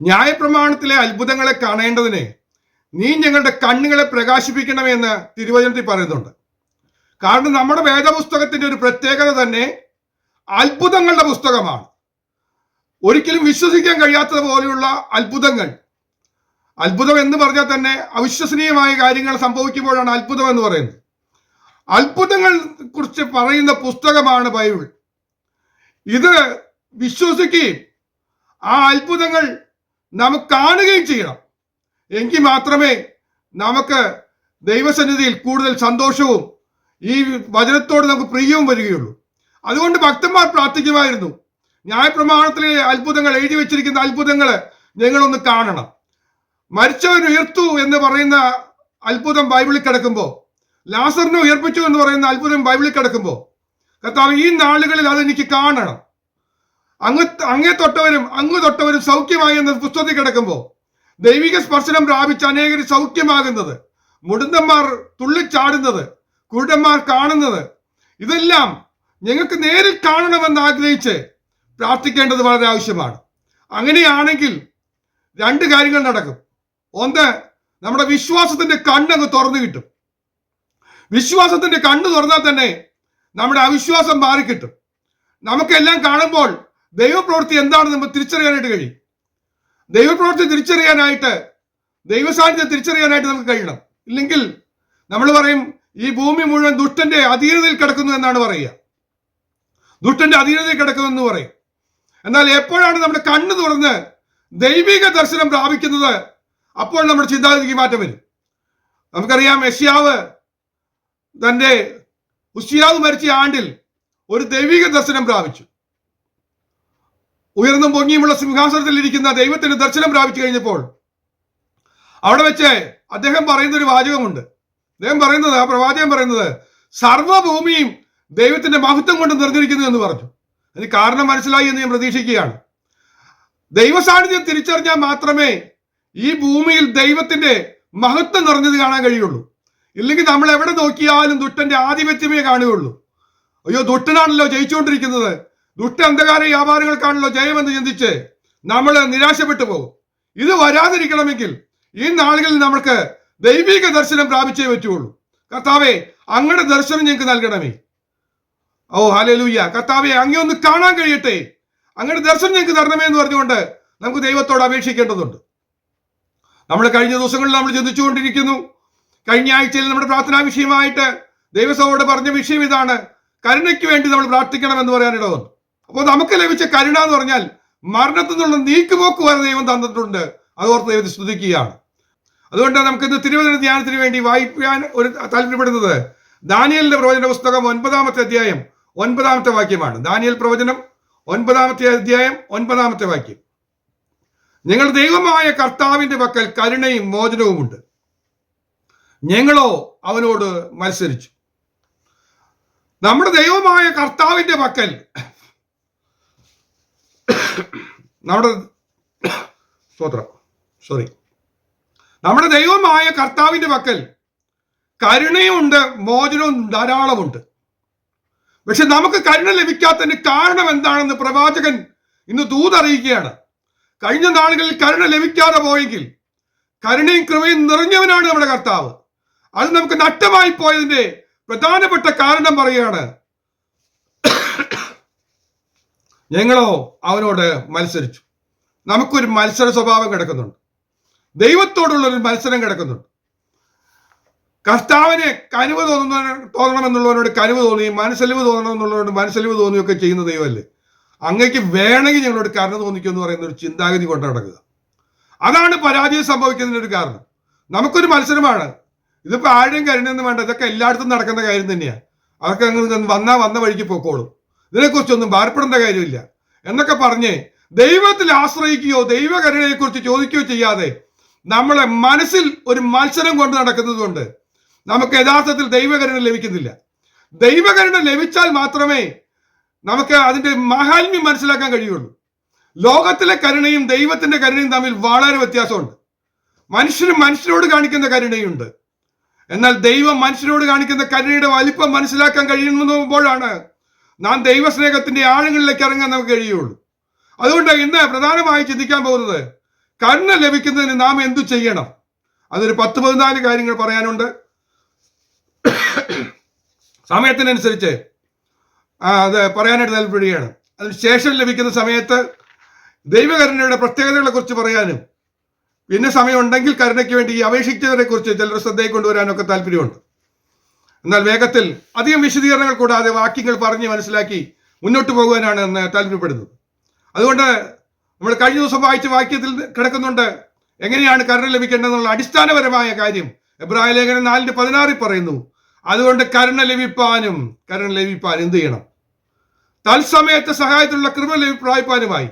ന്യായപ്രമാണത്തിലെ അത്ഭുതങ്ങളെ കാണേണ്ടതിന് നീ ഞങ്ങളുടെ കണ്ണുകളെ പ്രകാശിപ്പിക്കണമെന്ന് തിരുവചനത്തിൽ പറയുന്നുണ്ട്. കാരണം നമ്മുടെ വേദപുസ്തകത്തിന്റെ ഒരു പ്രത്യേകത തന്നെ അത്ഭുതങ്ങളുടെ പുസ്തകമാണ്. ഒരിക്കലും വിശ്വസിക്കാൻ കഴിയാത്തത് പോലെയുള്ള അത്ഭുതങ്ങൾ. അത്ഭുതം എന്ന് പറഞ്ഞാൽ തന്നെ അവിശ്വസനീയമായ കാര്യങ്ങൾ സംഭവിക്കുമ്പോഴാണ് അത്ഭുതം എന്ന് പറയുന്നത്. അത്ഭുതങ്ങൾ കുറിച്ച് പറയുന്ന പുസ്തകമാണ് ബൈബിൾ. ഇത് വിശ്വസിക്കുകയും ആ അത്ഭുതങ്ങൾ നമുക്ക് കാണുകയും ചെയ്യണം. എങ്കിൽ മാത്രമേ നമുക്ക് ദൈവസന്നിധിയിൽ കൂടുതൽ സന്തോഷവും ഈ വചനത്തോട് നമുക്ക് പ്രിയവും വരികയുള്ളൂ. അതുകൊണ്ട് ഭക്തന്മാർ പ്രാർത്ഥിക്കുമായിരുന്നു, ന്യായപ്രമാണത്തിലെ അത്ഭുതങ്ങൾ, എഴുതി വെച്ചിരിക്കുന്ന അത്ഭുതങ്ങൾ ഞങ്ങളൊന്ന് കാണണം. മരിച്ചവൻ ഉയർത്തു എന്ന് പറയുന്ന അത്ഭുതം ബൈബിളിൽ കിടക്കുമ്പോൾ, ലാസറിനെ ഉയർപ്പിച്ചു എന്ന് പറയുന്ന അത്ഭുതം ബൈബിളിൽ കിടക്കുമ്പോൾ, കർത്താവ് ഈ നാളുകളിൽ അതെനിക്ക് കാണണം. അങ്ങേ തൊട്ടവരും സൗഖ്യമായി എന്ന പുസ്തകത്തിൽ കിടക്കുമ്പോൾ, ദൈവിക സ്പർശനം പ്രാപിച്ച് അനേകർ സൗഖ്യമാകുന്നത്, മുടന്തന്മാർ തുള്ളിച്ചാടുന്നത്, കുരുടന്മാർ കാണുന്നത്, ഇതെല്ലാം ഞങ്ങൾക്ക് നേരിൽ കാണണമെന്ന് ആഗ്രഹിച്ച് പ്രാർത്ഥിക്കേണ്ടത് വളരെ ആവശ്യമാണ്. അങ്ങനെയാണെങ്കിൽ രണ്ട് കാര്യങ്ങൾ നടക്കും. ഒന്ന്, നമ്മുടെ വിശ്വാസത്തിന്റെ കണ്ണങ്ങ് തുറന്നു കിട്ടും. വിശ്വാസത്തിന്റെ കണ്ണ് തുറന്നാൽ തന്നെ നമ്മുടെ അവിശ്വാസം മാറിക്കിട്ടും. നമുക്കെല്ലാം കാണുമ്പോൾ ദൈവപ്രവൃത്തി എന്താണെന്ന് നമ്മൾ തിരിച്ചറിയാനായിട്ട് കഴിയും. ദൈവപ്രവൃത്തി തിരിച്ചറിയാനായിട്ട്, ദൈവസാന്നിധ്യം തിരിച്ചറിയാനായിട്ട് നമുക്ക് കഴിയണം. ഇല്ലെങ്കിൽ നമ്മൾ പറയും ഈ ഭൂമി മുഴുവൻ ദുഷ്ടന്റെ അധീനതയിൽ കിടക്കുന്നു എന്നാണ് പറയുക. ദുഷ്ടന്റെ അധീനതയിൽ കിടക്കുമെന്ന് പറയും. എന്നാൽ എപ്പോഴാണ് നമ്മുടെ കണ്ണ് തുറന്ന് ദൈവിക ദർശനം പ്രാപിക്കുന്നത്, അപ്പോൾ നമ്മുടെ ചിന്താഗതിക്ക് മാറ്റം വരും. നമുക്കറിയാം, ഉസിയാവ് മരിച്ച ആണ്ടിൽ ഒരു ദൈവിക ദർശനം പ്രാപിച്ചു. ഉയർന്നും പൊങ്ങിയുമുള്ള സിംഹാസനത്തിൽ ഇരിക്കുന്ന ദൈവത്തിന്റെ ദർശനം പ്രാപിച്ചു കഴിഞ്ഞപ്പോൾ അവിടെ വെച്ച് അദ്ദേഹം പറയുന്ന ഒരു വാചകമുണ്ട്. ആ പ്രവാചകൻ പറയുന്നത്, സർവ്വഭൂമിയും ദൈവത്തിന്റെ മഹത്വം കൊണ്ട് നിറഞ്ഞിരിക്കുന്നു എന്ന് പറഞ്ഞു. അതിന് കാരണം മനസ്സിലായി എന്ന് ഞാൻ പ്രതീക്ഷിക്കുകയാണ്. ദൈവസാന്നിധ്യം തിരിച്ചറിഞ്ഞാൽ മാത്രമേ ഈ ഭൂമിയിൽ ദൈവത്തിന്റെ മഹത്വം നിറഞ്ഞത് കാണാൻ കഴിയുള്ളൂ. ഇല്ലെങ്കിൽ നമ്മൾ എവിടെ നോക്കിയാലും ദുഷ്ടന്റെ ആധിപത്യമേ കാണുകയുള്ളൂ. അയ്യോ, ദുഷ്ടനാണല്ലോ ജയിച്ചുകൊണ്ടിരിക്കുന്നത്, ദുഷ്ട അന്ധകാര വ്യാപാരികൾക്കാണല്ലോ ജയമെന്ന് ചിന്തിച്ച് നമ്മൾ നിരാശപ്പെട്ടു പോകും. ഇത് വരാതിരിക്കണമെങ്കിൽ ഈ നാളുകളിൽ നമുക്ക് ദൈവിക ദർശനം പ്രാപിച്ചേ പറ്റുള്ളൂ. കർത്താവെ, അങ്ങയുടെ ദർശനം ഞങ്ങൾക്ക് നൽകണമേ. ഓ ഹല്ലേലൂയ. കർത്താവെ, അങ്ങേ ഒന്ന് കാണാൻ കഴിയട്ടെ, അങ്ങയുടെ ദർശനം ഞങ്ങൾക്ക് തരണമേ എന്ന് പറഞ്ഞുകൊണ്ട് നമുക്ക് ദൈവത്തോട് അപേക്ഷിക്കേണ്ടതുണ്ട്. നമ്മൾ കഴിഞ്ഞ ദിവസങ്ങളിൽ നമ്മൾ ചിന്തിച്ചുകൊണ്ടിരിക്കുന്നു. കഴിഞ്ഞ ആഴ്ചയിൽ നമ്മുടെ പ്രാർത്ഥനാ വിഷയമായിട്ട് ദൈവസഭയോട് പറഞ്ഞ വിഷയം ഇതാണ്: കരുണയ്ക്ക് വേണ്ടി നമ്മൾ പ്രാർത്ഥിക്കണമെന്ന് പറയാനിട വന്നു. അപ്പോൾ നമുക്ക് ലഭിച്ച കരുണ എന്ന് പറഞ്ഞാൽ മരണത്തിൽ നിന്നുള്ള നീക്കുപോക്ക് വരെ ദൈവം തന്നിട്ടുണ്ട്. അതോർത്ത് ദൈവത്തെ സ്തുതിക്കുകയാണ്. അതുകൊണ്ട് നമുക്ക് ഇന്ന് തിരുവചന ധ്യാനത്തിന് വേണ്ടി വായിക്കാൻ ഒരു താല്പര്യപ്പെടുന്നത് ദാനിയേലിന്റെ പ്രവചന പുസ്തകം 9-ാമത്തെ അധ്യായം 9-ാമത്തെ വാക്യമാണ്. ദാനിയേൽ പ്രവചനം 9-ാമത്തെ അധ്യായം 9-ാമത്തെ വാക്യം. ഞങ്ങൾ ദൈവമായ കർത്താവിന്റെ പക്കൽ കരുണയും മോചനവുമുണ്ട്, ഞങ്ങളോ അവനോട് മത്സരിച്ചു. നമ്മുടെ ദൈവമായ കർത്താവിന്റെ പക്കൽ നമ്മുടെ ദൈവമായ കർത്താവിന്റെ പക്കൽ കരുണയുമുണ്ട്, മോചനവും ധാരാളമുണ്ട്. പക്ഷെ നമുക്ക് കരുണ ലഭിക്കാത്തതിന് കാരണം എന്താണെന്ന് പ്രവാചകൻ ഇന്ന് ദൂതറിയിക്കുകയാണ്. കഴിഞ്ഞ നാളുകളിൽ കരുണ ലഭിക്കാതെ പോയെങ്കിൽ കരുണയും കൃപയും നിറഞ്ഞവനാണ് നമ്മുടെ കർത്താവ്. അത് നമുക്ക് നഷ്ടമായി പോയതിന്റെ പ്രധാനപ്പെട്ട കാരണം പറയുകയാണ്: ഞങ്ങളോ അവനോട് മത്സരിച്ചു. നമുക്കൊരു മത്സര സ്വഭാവം കിടക്കുന്നുണ്ട്. ദൈവത്തോടുള്ളൊരു മത്സരം കിടക്കുന്നുണ്ട്. കർത്താവിന് കനിവ് തോന്നണമെന്നുള്ളവരോട് കനിവ് തോന്നുകയും മനസ്സലിവ് തോന്നണമെന്നുള്ളവരോട് മനസ്സലിവ് തോന്നുകയൊക്കെ ചെയ്യുന്ന ദൈവമല്ലേ. അങ്ങേക്ക് വേണമെങ്കിൽ ഞങ്ങളോട് കരുണ തോന്നിക്കും എന്ന് പറയുന്ന ഒരു ചിന്താഗതി കൊണ്ട് നടക്കുക. അതാണ് പരാജയം സംഭവിക്കുന്നതിന് ഒരു കാരണം. നമുക്കൊരു മത്സരമാണ്. ഇതിപ്പോ ആഴയും കരുണെന്ന് വേണ്ട, ഇതൊക്കെ എല്ലായിടത്തും നടക്കുന്ന കാര്യം തന്നെയാണ്. അതൊക്കെ അങ്ങ് വന്ന വഴിക്ക് പോക്കോളും, ഇതിനെക്കുറിച്ചൊന്നും ഭാരപ്പെടേണ്ട കാര്യമില്ല എന്നൊക്കെ പറഞ്ഞ് ദൈവത്തിൽ ആശ്രയിക്കുകയോ ദൈവകരുണയെ കുറിച്ച് ചോദിക്കുകയോ ചെയ്യാതെ നമ്മളെ മനസ്സിൽ ഒരു മത്സരം കൊണ്ട് നടക്കുന്നത് കൊണ്ട് നമുക്ക് യഥാർത്ഥത്തിൽ ദൈവകരുണ ലഭിക്കുന്നില്ല. ദൈവകരുണ ലഭിച്ചാൽ മാത്രമേ നമുക്ക് അതിന്റെ മഹാത്മ്യം മനസ്സിലാക്കാൻ കഴിയുള്ളൂ. ലോകത്തിലെ കരുണയും ദൈവത്തിന്റെ കരുണയും തമ്മിൽ വളരെ വ്യത്യാസമുണ്ട്. മനുഷ്യരോട് കാണിക്കുന്ന കരുണയുണ്ട്, എന്നാൽ ദൈവം മനുഷ്യരോട് കാണിക്കുന്ന കരുണയുടെ വലിപ്പം മനസ്സിലാക്കാൻ കഴിയുമ്പോഴാണ് നാം ദൈവസ്നേഹത്തിന്റെ ആഴങ്ങളിലേക്ക് ഇറങ്ങാൻ നമുക്ക് കഴിയുള്ളൂ. അതുകൊണ്ട് ഇന്ന് പ്രധാനമായി ചിന്തിക്കാൻ പോകുന്നത് കരുണ ലഭിക്കുന്നതിന് നാം എന്തു ചെയ്യണം? അതൊരു 10-14 കാര്യങ്ങൾ പറയാനുണ്ട്. സമയത്തിനനുസരിച്ച് അത് പറയാനായിട്ട് താല്പര്യമാണ്. അതിനുശേഷം ലഭിക്കുന്ന സമയത്ത് ദൈവകരുണയുടെ പ്രത്യേകതകളെ കുറിച്ച് പറയാനും, പിന്നെ സമയമുണ്ടെങ്കിൽ കരുണയ്ക്ക് വേണ്ടി അപേക്ഷിച്ചവരെ കുറിച്ച് ചിലർ ശ്രദ്ധയിൽ കൊണ്ടുവരാനൊക്കെ താല്പര്യമുണ്ട്. എന്നാൽ വേഗത്തിൽ അധികം വിശദീകരണങ്ങൾ കൂടാതെ വാക്യങ്ങൾ പറഞ്ഞ് മനസ്സിലാക്കി മുന്നോട്ട് പോകുവാനാണ് എന്ന് താല്പര്യപ്പെടുന്നത്. അതുകൊണ്ട് നമ്മൾ കഴിഞ്ഞ ദിവസം വായിച്ച വാക്യത്തിൽ കിടക്കുന്നുണ്ട് എങ്ങനെയാണ് കരുണ ലഭിക്കേണ്ടതെന്നുള്ള അടിസ്ഥാനപരമായ കാര്യം. എബ്രായ ലേഖനം 4:16 പറയുന്നു, അതുകൊണ്ട് കരുണ ലഭിപ്പാൻ എന്ത് ചെയ്യണം? തത്സമയത്ത് സഹായത്തിലുള്ള കൃപ പ്രാപിപ്പാനുമായി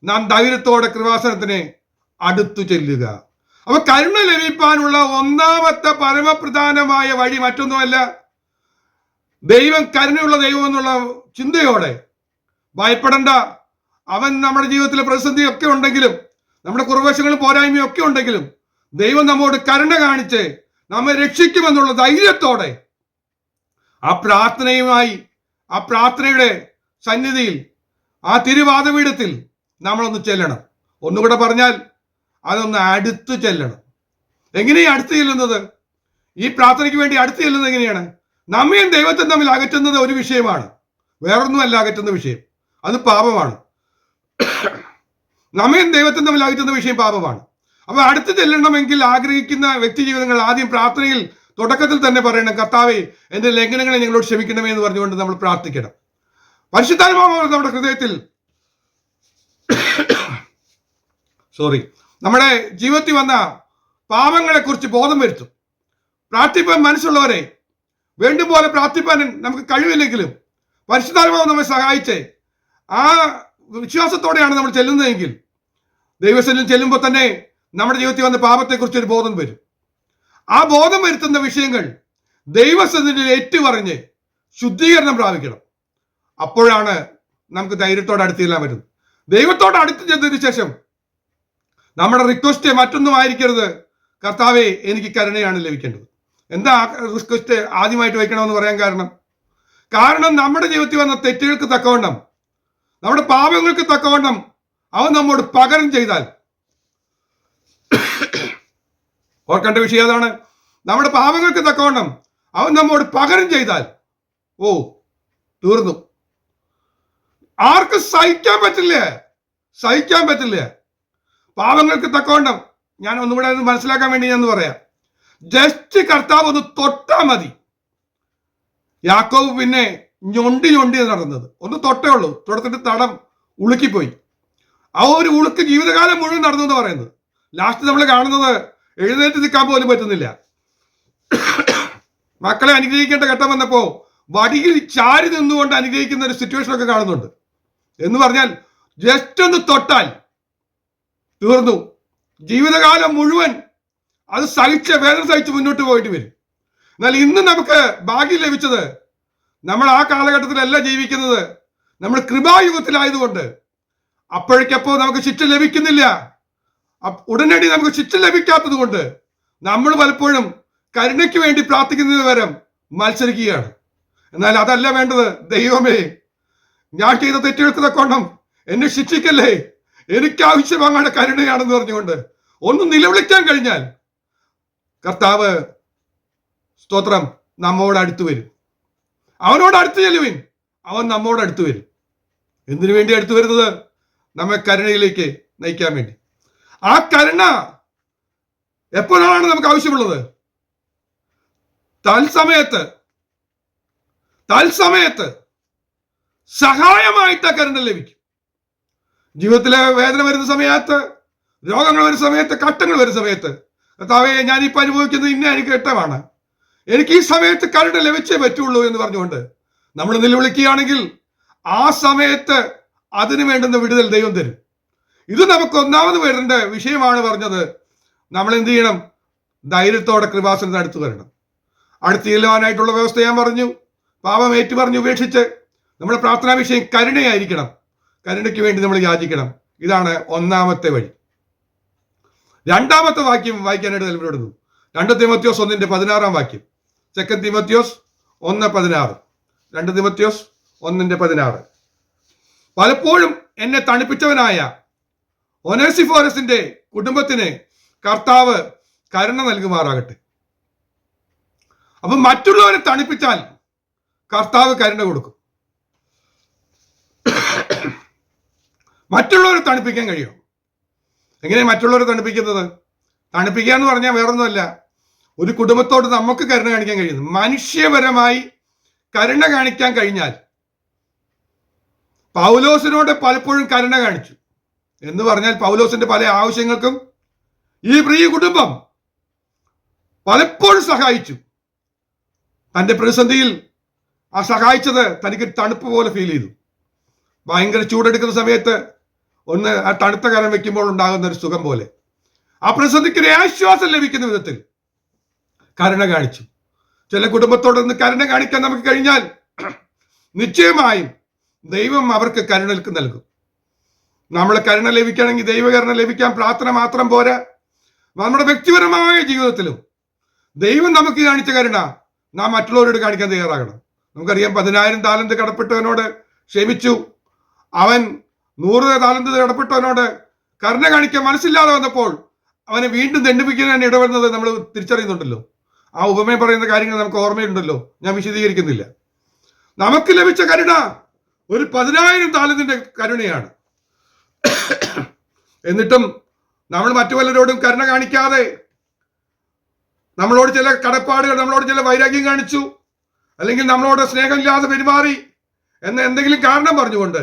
നാം ധൈര്യത്തോടെ കൃപാസനത്തിന് അടുത്തു ചെല്ലുക. അപ്പൊ കരുണ ലഭിക്കാനുള്ള ഒന്നാമത്തെ പരമപ്രധാനമായ വഴി മറ്റൊന്നുമല്ല, ദൈവം കരുണയുള്ള ദൈവം എന്നുള്ള ചിന്തയോടെ ഭയപ്പെടേണ്ട. അവൻ നമ്മുടെ ജീവിതത്തിലെ പ്രതിസന്ധി ഒക്കെ ഉണ്ടെങ്കിലും, നമ്മുടെ കുറവശങ്ങളും പോരായ്മയും ഒക്കെ ഉണ്ടെങ്കിലും ദൈവം നമ്മോട് കരുണ കാണിച്ച് നമ്മെ രക്ഷിക്കുമെന്നുള്ള ധൈര്യത്തോടെ ആ പ്രാർത്ഥനയുമായി, ആ പ്രാർത്ഥനയുടെ സന്നിധിയിൽ, ആ തിരുവാദപീഠത്തിൽ നമ്മളൊന്ന് ചെല്ലണം. ഒന്നുകൂടെ പറഞ്ഞാൽ അതൊന്ന് അടുത്ത് ചെല്ലണം. എങ്ങനെയാണ് അടുത്ത് ചെല്ലുന്നത്? ഈ പ്രാർത്ഥനയ്ക്ക് വേണ്ടി അടുത്ത് ചെല്ലുന്നത് എങ്ങനെയാണ്? നമ്മയും ദൈവത്തെ തമ്മിൽ അകറ്റുന്നത് ഒരു വിഷയമാണ്, വേറൊന്നുമല്ല അകറ്റുന്ന വിഷയം, അത് പാപമാണ്. നമ്മയും ദൈവത്തെ തമ്മിൽ അകറ്റുന്ന വിഷയം പാപമാണ്. അപ്പൊ അടുത്ത് ചെല്ലണമെങ്കിൽ ആഗ്രഹിക്കുന്ന വ്യക്തി ജീവിതങ്ങൾ ആദ്യം പ്രാർത്ഥനയിൽ തുടക്കത്തിൽ തന്നെ പറയണം, കർത്താവേ എന്റെ ലംഘനങ്ങളെ ഞങ്ങളോട് ക്ഷമിക്കണമേ എന്ന് പറഞ്ഞുകൊണ്ട് നമ്മൾ പ്രാർത്ഥിക്കണം. പരിശുദ്ധാത്മാവ് നമ്മുടെ ഹൃദയത്തിൽ നമ്മുടെ ജീവിതത്തിൽ വന്ന പാപങ്ങളെ കുറിച്ച് ബോധം വരുത്തും. പ്രാർത്ഥിപ്പാൻ മനസ്സുള്ളവരെ വേണ്ടും പോലെ പ്രാർത്ഥിപ്പാൻ നമുക്ക് കഴിവില്ലെങ്കിലും പരിശുദ്ധാത്മാവ് നമ്മെ സഹായിച്ച് ആ വിശ്വാസത്തോടെയാണ് നമ്മൾ ചെല്ലുന്നതെങ്കിൽ ദൈവസന്നിധിയിൽ ചെല്ലുമ്പോൾ തന്നെ നമ്മുടെ ജീവിതത്തിൽ വന്ന പാപത്തെക്കുറിച്ച് ഒരു ബോധം വരും. ആ ബോധം വരുത്തുന്ന വിഷയങ്ങൾ ദൈവസന്നിധിയിൽ ഏറ്റുപറഞ്ഞ് ശുദ്ധീകരണം പ്രാപിക്കണം. അപ്പോഴാണ് നമുക്ക് ധൈര്യത്തോടെ അടുത്ത് ചെല്ലാൻ പറ്റുന്നത്. ദൈവത്തോട് അടുത്ത് ചെന്നതിന് ശേഷം നമ്മുടെ റിക്വസ്റ്റ് മറ്റൊന്നും ആയിരിക്കരുത്, കർത്താവേ എനിക്ക് കരുണയാണ് ലഭിക്കേണ്ടത്. എന്താ റിക്വസ്റ്റ് ആദ്യമായിട്ട് വയ്ക്കണമെന്ന് പറയാൻ കാരണം നമ്മുടെ ജീവിതത്തിൽ വന്ന തെറ്റുകൾക്ക് തക്കവണ്ണം, നമ്മുടെ പാപങ്ങൾക്ക് തക്കവണ്ണം അവൻ നമ്മോട് പകരം ചെയ്താൽ, ഓർക്കേണ്ട വിഷയം അതാണ്, നമ്മുടെ പാപങ്ങൾക്ക് തക്കവണ്ണം അവൻ നമ്മോട് പകരം ചെയ്താൽ തീർന്നു. ആർക്കും സഹിക്കാൻ പറ്റില്ല. പാപങ്ങൾക്ക് തക്കവണ്ണം ഞാൻ ഒന്നുകൂടെ മനസ്സിലാക്കാൻ വേണ്ടി ഞാൻ പറയാം. ജസ്റ്റ് കർത്താവ് ഒന്ന് തൊട്ടാ മതി. യാക്കോബ് പിന്നെ ഞൊണ്ടി നടന്നത്, ഒന്ന് തൊട്ടേ ഉള്ളൂ, തൊടത്തിട്ട് തടം ഉളുക്കിപ്പോയി. ആ ഒരു ഉളുക്ക് ജീവിതകാലം മുഴുവൻ നടന്നു എന്ന് പറയുന്നത്. ലാസ്റ്റ് നമ്മൾ കാണുന്നത് എഴുന്നേറ്റ് നിൽക്കാൻ പോലും പറ്റുന്നില്ല. മക്കളെ അനുഗ്രഹിക്കേണ്ട ഘട്ടം വന്നപ്പോ വടിയിൽ ചാരി നിന്നുകൊണ്ട് അനുഗ്രഹിക്കുന്ന ഒരു സിറ്റുവേഷൻ ഒക്കെ കാണുന്നുണ്ട്. എന്ന് പറഞ്ഞാൽ ജസ്റ്റ് ഒന്ന് തൊട്ടാൽ തീർന്നു. ജീവിതകാലം മുഴുവൻ അത് വേദന സഹിച്ച് മുന്നോട്ട് പോയിട്ട് വരും. എന്നാൽ ഇന്ന് നമുക്ക് ഭാഗ്യം ലഭിച്ചത്, നമ്മൾ ആ കാലഘട്ടത്തിലല്ല ജീവിക്കുന്നത്, നമ്മൾ കൃപായുഗത്തിലായതുകൊണ്ട് അപ്പോഴേക്കപ്പോ നമുക്ക് ശിക്ഷ ലഭിക്കുന്നില്ല. ഉടനടി നമുക്ക് ശിക്ഷ ലഭിക്കാത്തത് കൊണ്ട് നമ്മൾ പലപ്പോഴും കരുണയ്ക്ക് വേണ്ടി പ്രാർത്ഥിക്കുന്നതിന് പകരം മത്സരിക്കുകയാണ്. എന്നാൽ അതല്ല വേണ്ടത്. ദൈവമേ, ഞാൻ ചെയ്ത തെറ്റുകൾക്ക് തക്കവണ്ണം എന്നെ ശിക്ഷിക്കല്ലേ, എനിക്ക് ആവശ്യം അങ്ങയുടെ കരുണയാണെന്ന് പറഞ്ഞുകൊണ്ട് ഒന്ന് നിലവിളിക്കാൻ കഴിഞ്ഞാൽ കർത്താവ് സ്തോത്രം നമ്മോട് അടുത്ത് വരും. അവനോട് അടുത്ത് ചെല്ലുവിൻ, അവൻ നമ്മോട് അടുത്ത് വരും. എന്തിനു വേണ്ടി അടുത്ത് വരുന്നത്? നമ്മെ കരുണയിലേക്ക് നയിക്കാൻ വേണ്ടി. ആ കരുണ എപ്പോഴാണ് നമുക്ക് ആവശ്യമുള്ളത്? തൽസമയത്ത് സഹായമായിട്ട് കരുണ ലഭിക്കും. ജീവിതത്തിലെ വേദന വരുന്ന സമയത്ത്, രോഗങ്ങൾ വരുന്ന സമയത്ത്, കട്ടങ്ങൾ വരുന്ന സമയത്ത്, കർത്താവേ ഞാനിപ്പോൾ അനുഭവിക്കുന്നത് ഇന്ന അനുഗ്രഹമാണ്, എനിക്ക് ഈ സമയത്ത് കരുണ ലഭിച്ചേ പറ്റുള്ളൂ എന്ന് പറഞ്ഞുകൊണ്ട് നമ്മൾ നിലവിളിക്കുകയാണെങ്കിൽ ആ സമയത്ത് അതിനു വേണ്ടുന്ന വിടുതൽ ദൈവം തരും. ഇത് നമുക്ക് ഒന്നാമത് വരേണ്ട വിഷയമാണ് പറഞ്ഞത്. നമ്മൾ എന്ത് ചെയ്യണം? ധൈര്യത്തോടെ കൃപാസനത്തിന് അടുത്ത് വരണം. അടുത്ത് ചെല്ലുവാനായിട്ടുള്ള വ്യവസ്ഥ ഞാൻ പറഞ്ഞു. പാപം ഏറ്റുപറഞ്ഞ് ഉപേക്ഷിച്ച് നമ്മുടെ പ്രാർത്ഥനാ വിഷയം കരുണയായിരിക്കണം. കരുണയ്ക്ക് വേണ്ടി നമ്മൾ യാചിക്കണം. ഇതാണ് ഒന്നാമത്തെ വഴി. രണ്ടാമത്തെ വാക്യം വായിക്കാനായിട്ട് താല്പര്യപ്പെടുന്നു. 2 തീമോഥെയോസ് 1:16 വാക്യം. 2 തീമോഥെയോസ് 1:16. 2 തീമോഥെയോസ് 1:16. പലപ്പോഴും എന്നെ തണുപ്പിച്ചവനായ ഒനേസിഫോരസിന്റെ കുടുംബത്തിന് കർത്താവ് കരുണ നൽകുമാറാകട്ടെ. അപ്പൊ മറ്റുള്ളവരെ തണുപ്പിച്ചാൽ കർത്താവ് കരുണ കൊടുക്കും. മറ്റുള്ളവരെ തണുപ്പിക്കാൻ കഴിയും. എങ്ങനെ മറ്റുള്ളവരെ തണുപ്പിക്കുന്നത്? തണുപ്പിക്കുക എന്ന് പറഞ്ഞാൽ വേറൊന്നുമല്ല, ഒരു കുടുംബത്തോട് നമുക്ക് കരുണ കാണിക്കാൻ കഴിയുന്നു. മനുഷ്യപരമായി കരുണ കാണിക്കാൻ കഴിഞ്ഞാൽ, പൗലോസിനോട് പലപ്പോഴും കരുണ കാണിച്ചു എന്ന് പറഞ്ഞാൽ പൗലോസിന്റെ പല ആവശ്യങ്ങൾക്കും ഈ പ്രിയ കുടുംബം പലപ്പോഴും സഹായിച്ചു. തന്റെ പ്രതിസന്ധിയിൽ ആ സഹായിച്ചത് തനിക്ക് തണുപ്പ് പോലെ ഫീൽ ചെയ്തു. ഭയങ്കര ചൂടെടുക്കുന്ന സമയത്ത് ഒന്ന് ആ തണുത്ത കരം വെക്കുമ്പോൾ ഉണ്ടാകുന്ന ഒരു സുഖം പോലെ ആ പ്രതിസന്ധിക്ക് ഒരു ആശ്വാസം ലഭിക്കുന്ന വിധത്തിൽ കരുണ കാണിച്ചു. ചില കുടുംബത്തോടൊന്ന് കരുണ കാണിക്കാൻ നമുക്ക് കഴിഞ്ഞാൽ നിശ്ചയമായും ദൈവം അവർക്ക് കരുണ നൽകും. നമ്മളെ കരുണ ലഭിക്കണമെങ്കിൽ, ദൈവകരുണ ലഭിക്കാൻ പ്രാർത്ഥന മാത്രം പോരാ. നമ്മുടെ വ്യക്തിപരമായ ജീവിതത്തിലും ദൈവം നമുക്ക് കാണിച്ച കരുണ നാം മറ്റുള്ളവരോട് കാണിക്കാൻ തയ്യാറാകണം. നമുക്കറിയാം, 10,000 താലന്ത് കടപ്പെട്ടവനോട് ക്ഷമിച്ചു. അവൻ 100 താലന്ത് കടപ്പെട്ടവനോട് കരുണ കാണിക്കാൻ മനസ്സില്ലാതെ വന്നപ്പോൾ അവനെ വീണ്ടും ദണ്ഡിപ്പിക്കാൻ ഇടവരുന്നത് നമ്മൾ തിരിച്ചറിയുന്നുണ്ടല്ലോ. ആ ഉപമയെ പറയുന്ന കാര്യങ്ങൾ നമുക്ക് ഓർമ്മയുണ്ടല്ലോ, ഞാൻ വിശദീകരിക്കുന്നില്ല. നമുക്ക് ലഭിച്ച കരുണ ഒരു 10,000 താലന്തിന്റെ കരുണയാണ്. എന്നിട്ടും നമ്മൾ മറ്റു പലരോടും കരുണ കാണിക്കാതെ നമ്മളോട് ചില കടപ്പാടുകൾ, നമ്മളോട് ചില വൈരാഗ്യം കാണിച്ചു, അല്ലെങ്കിൽ നമ്മളോട് സ്നേഹമില്ലാതെ പെരുമാറി എന്ന എന്തെങ്കിലും കാരണം പറഞ്ഞുകൊണ്ട്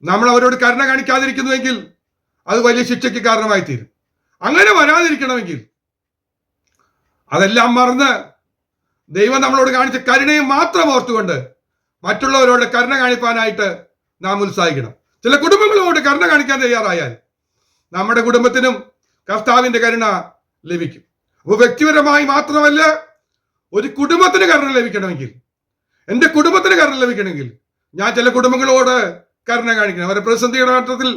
നമ്മൾ അവരോട് കരുണ കാണിക്കാതിരിക്കുന്നുവെങ്കിൽ അത് വലിയ ശിക്ഷയ്ക്ക് കാരണമായി തീരും. അങ്ങനെ വരാതിരിക്കണമെങ്കിൽ അതെല്ലാം മറന്ന് ദൈവം നമ്മളോട് കാണിച്ച കരുണയെ മാത്രം ഓർത്തുകൊണ്ട് മറ്റുള്ളവരോട് കരുണ കാണിക്കാനായിട്ട് നാം ഉത്സാഹിക്കണം. ചില കുടുംബങ്ങളോട് കരുണ കാണിക്കാൻ തയ്യാറായാൽ നമ്മുടെ കുടുംബത്തിനും കർത്താവിന്റെ കരുണ ലഭിക്കും. അപ്പോൾ വ്യക്തിപരമായി മാത്രമല്ല, ഒരു കുടുംബത്തിന് കരുണ ലഭിക്കണമെങ്കിൽ, എൻ്റെ കുടുംബത്തിന് കരുണ ലഭിക്കണമെങ്കിൽ ഞാൻ ചില കുടുംബങ്ങളോട് കരുണ കാണിക്കണം. അവരുടെ പ്രതിസന്ധിയുടെ ഘട്ടത്തിൽ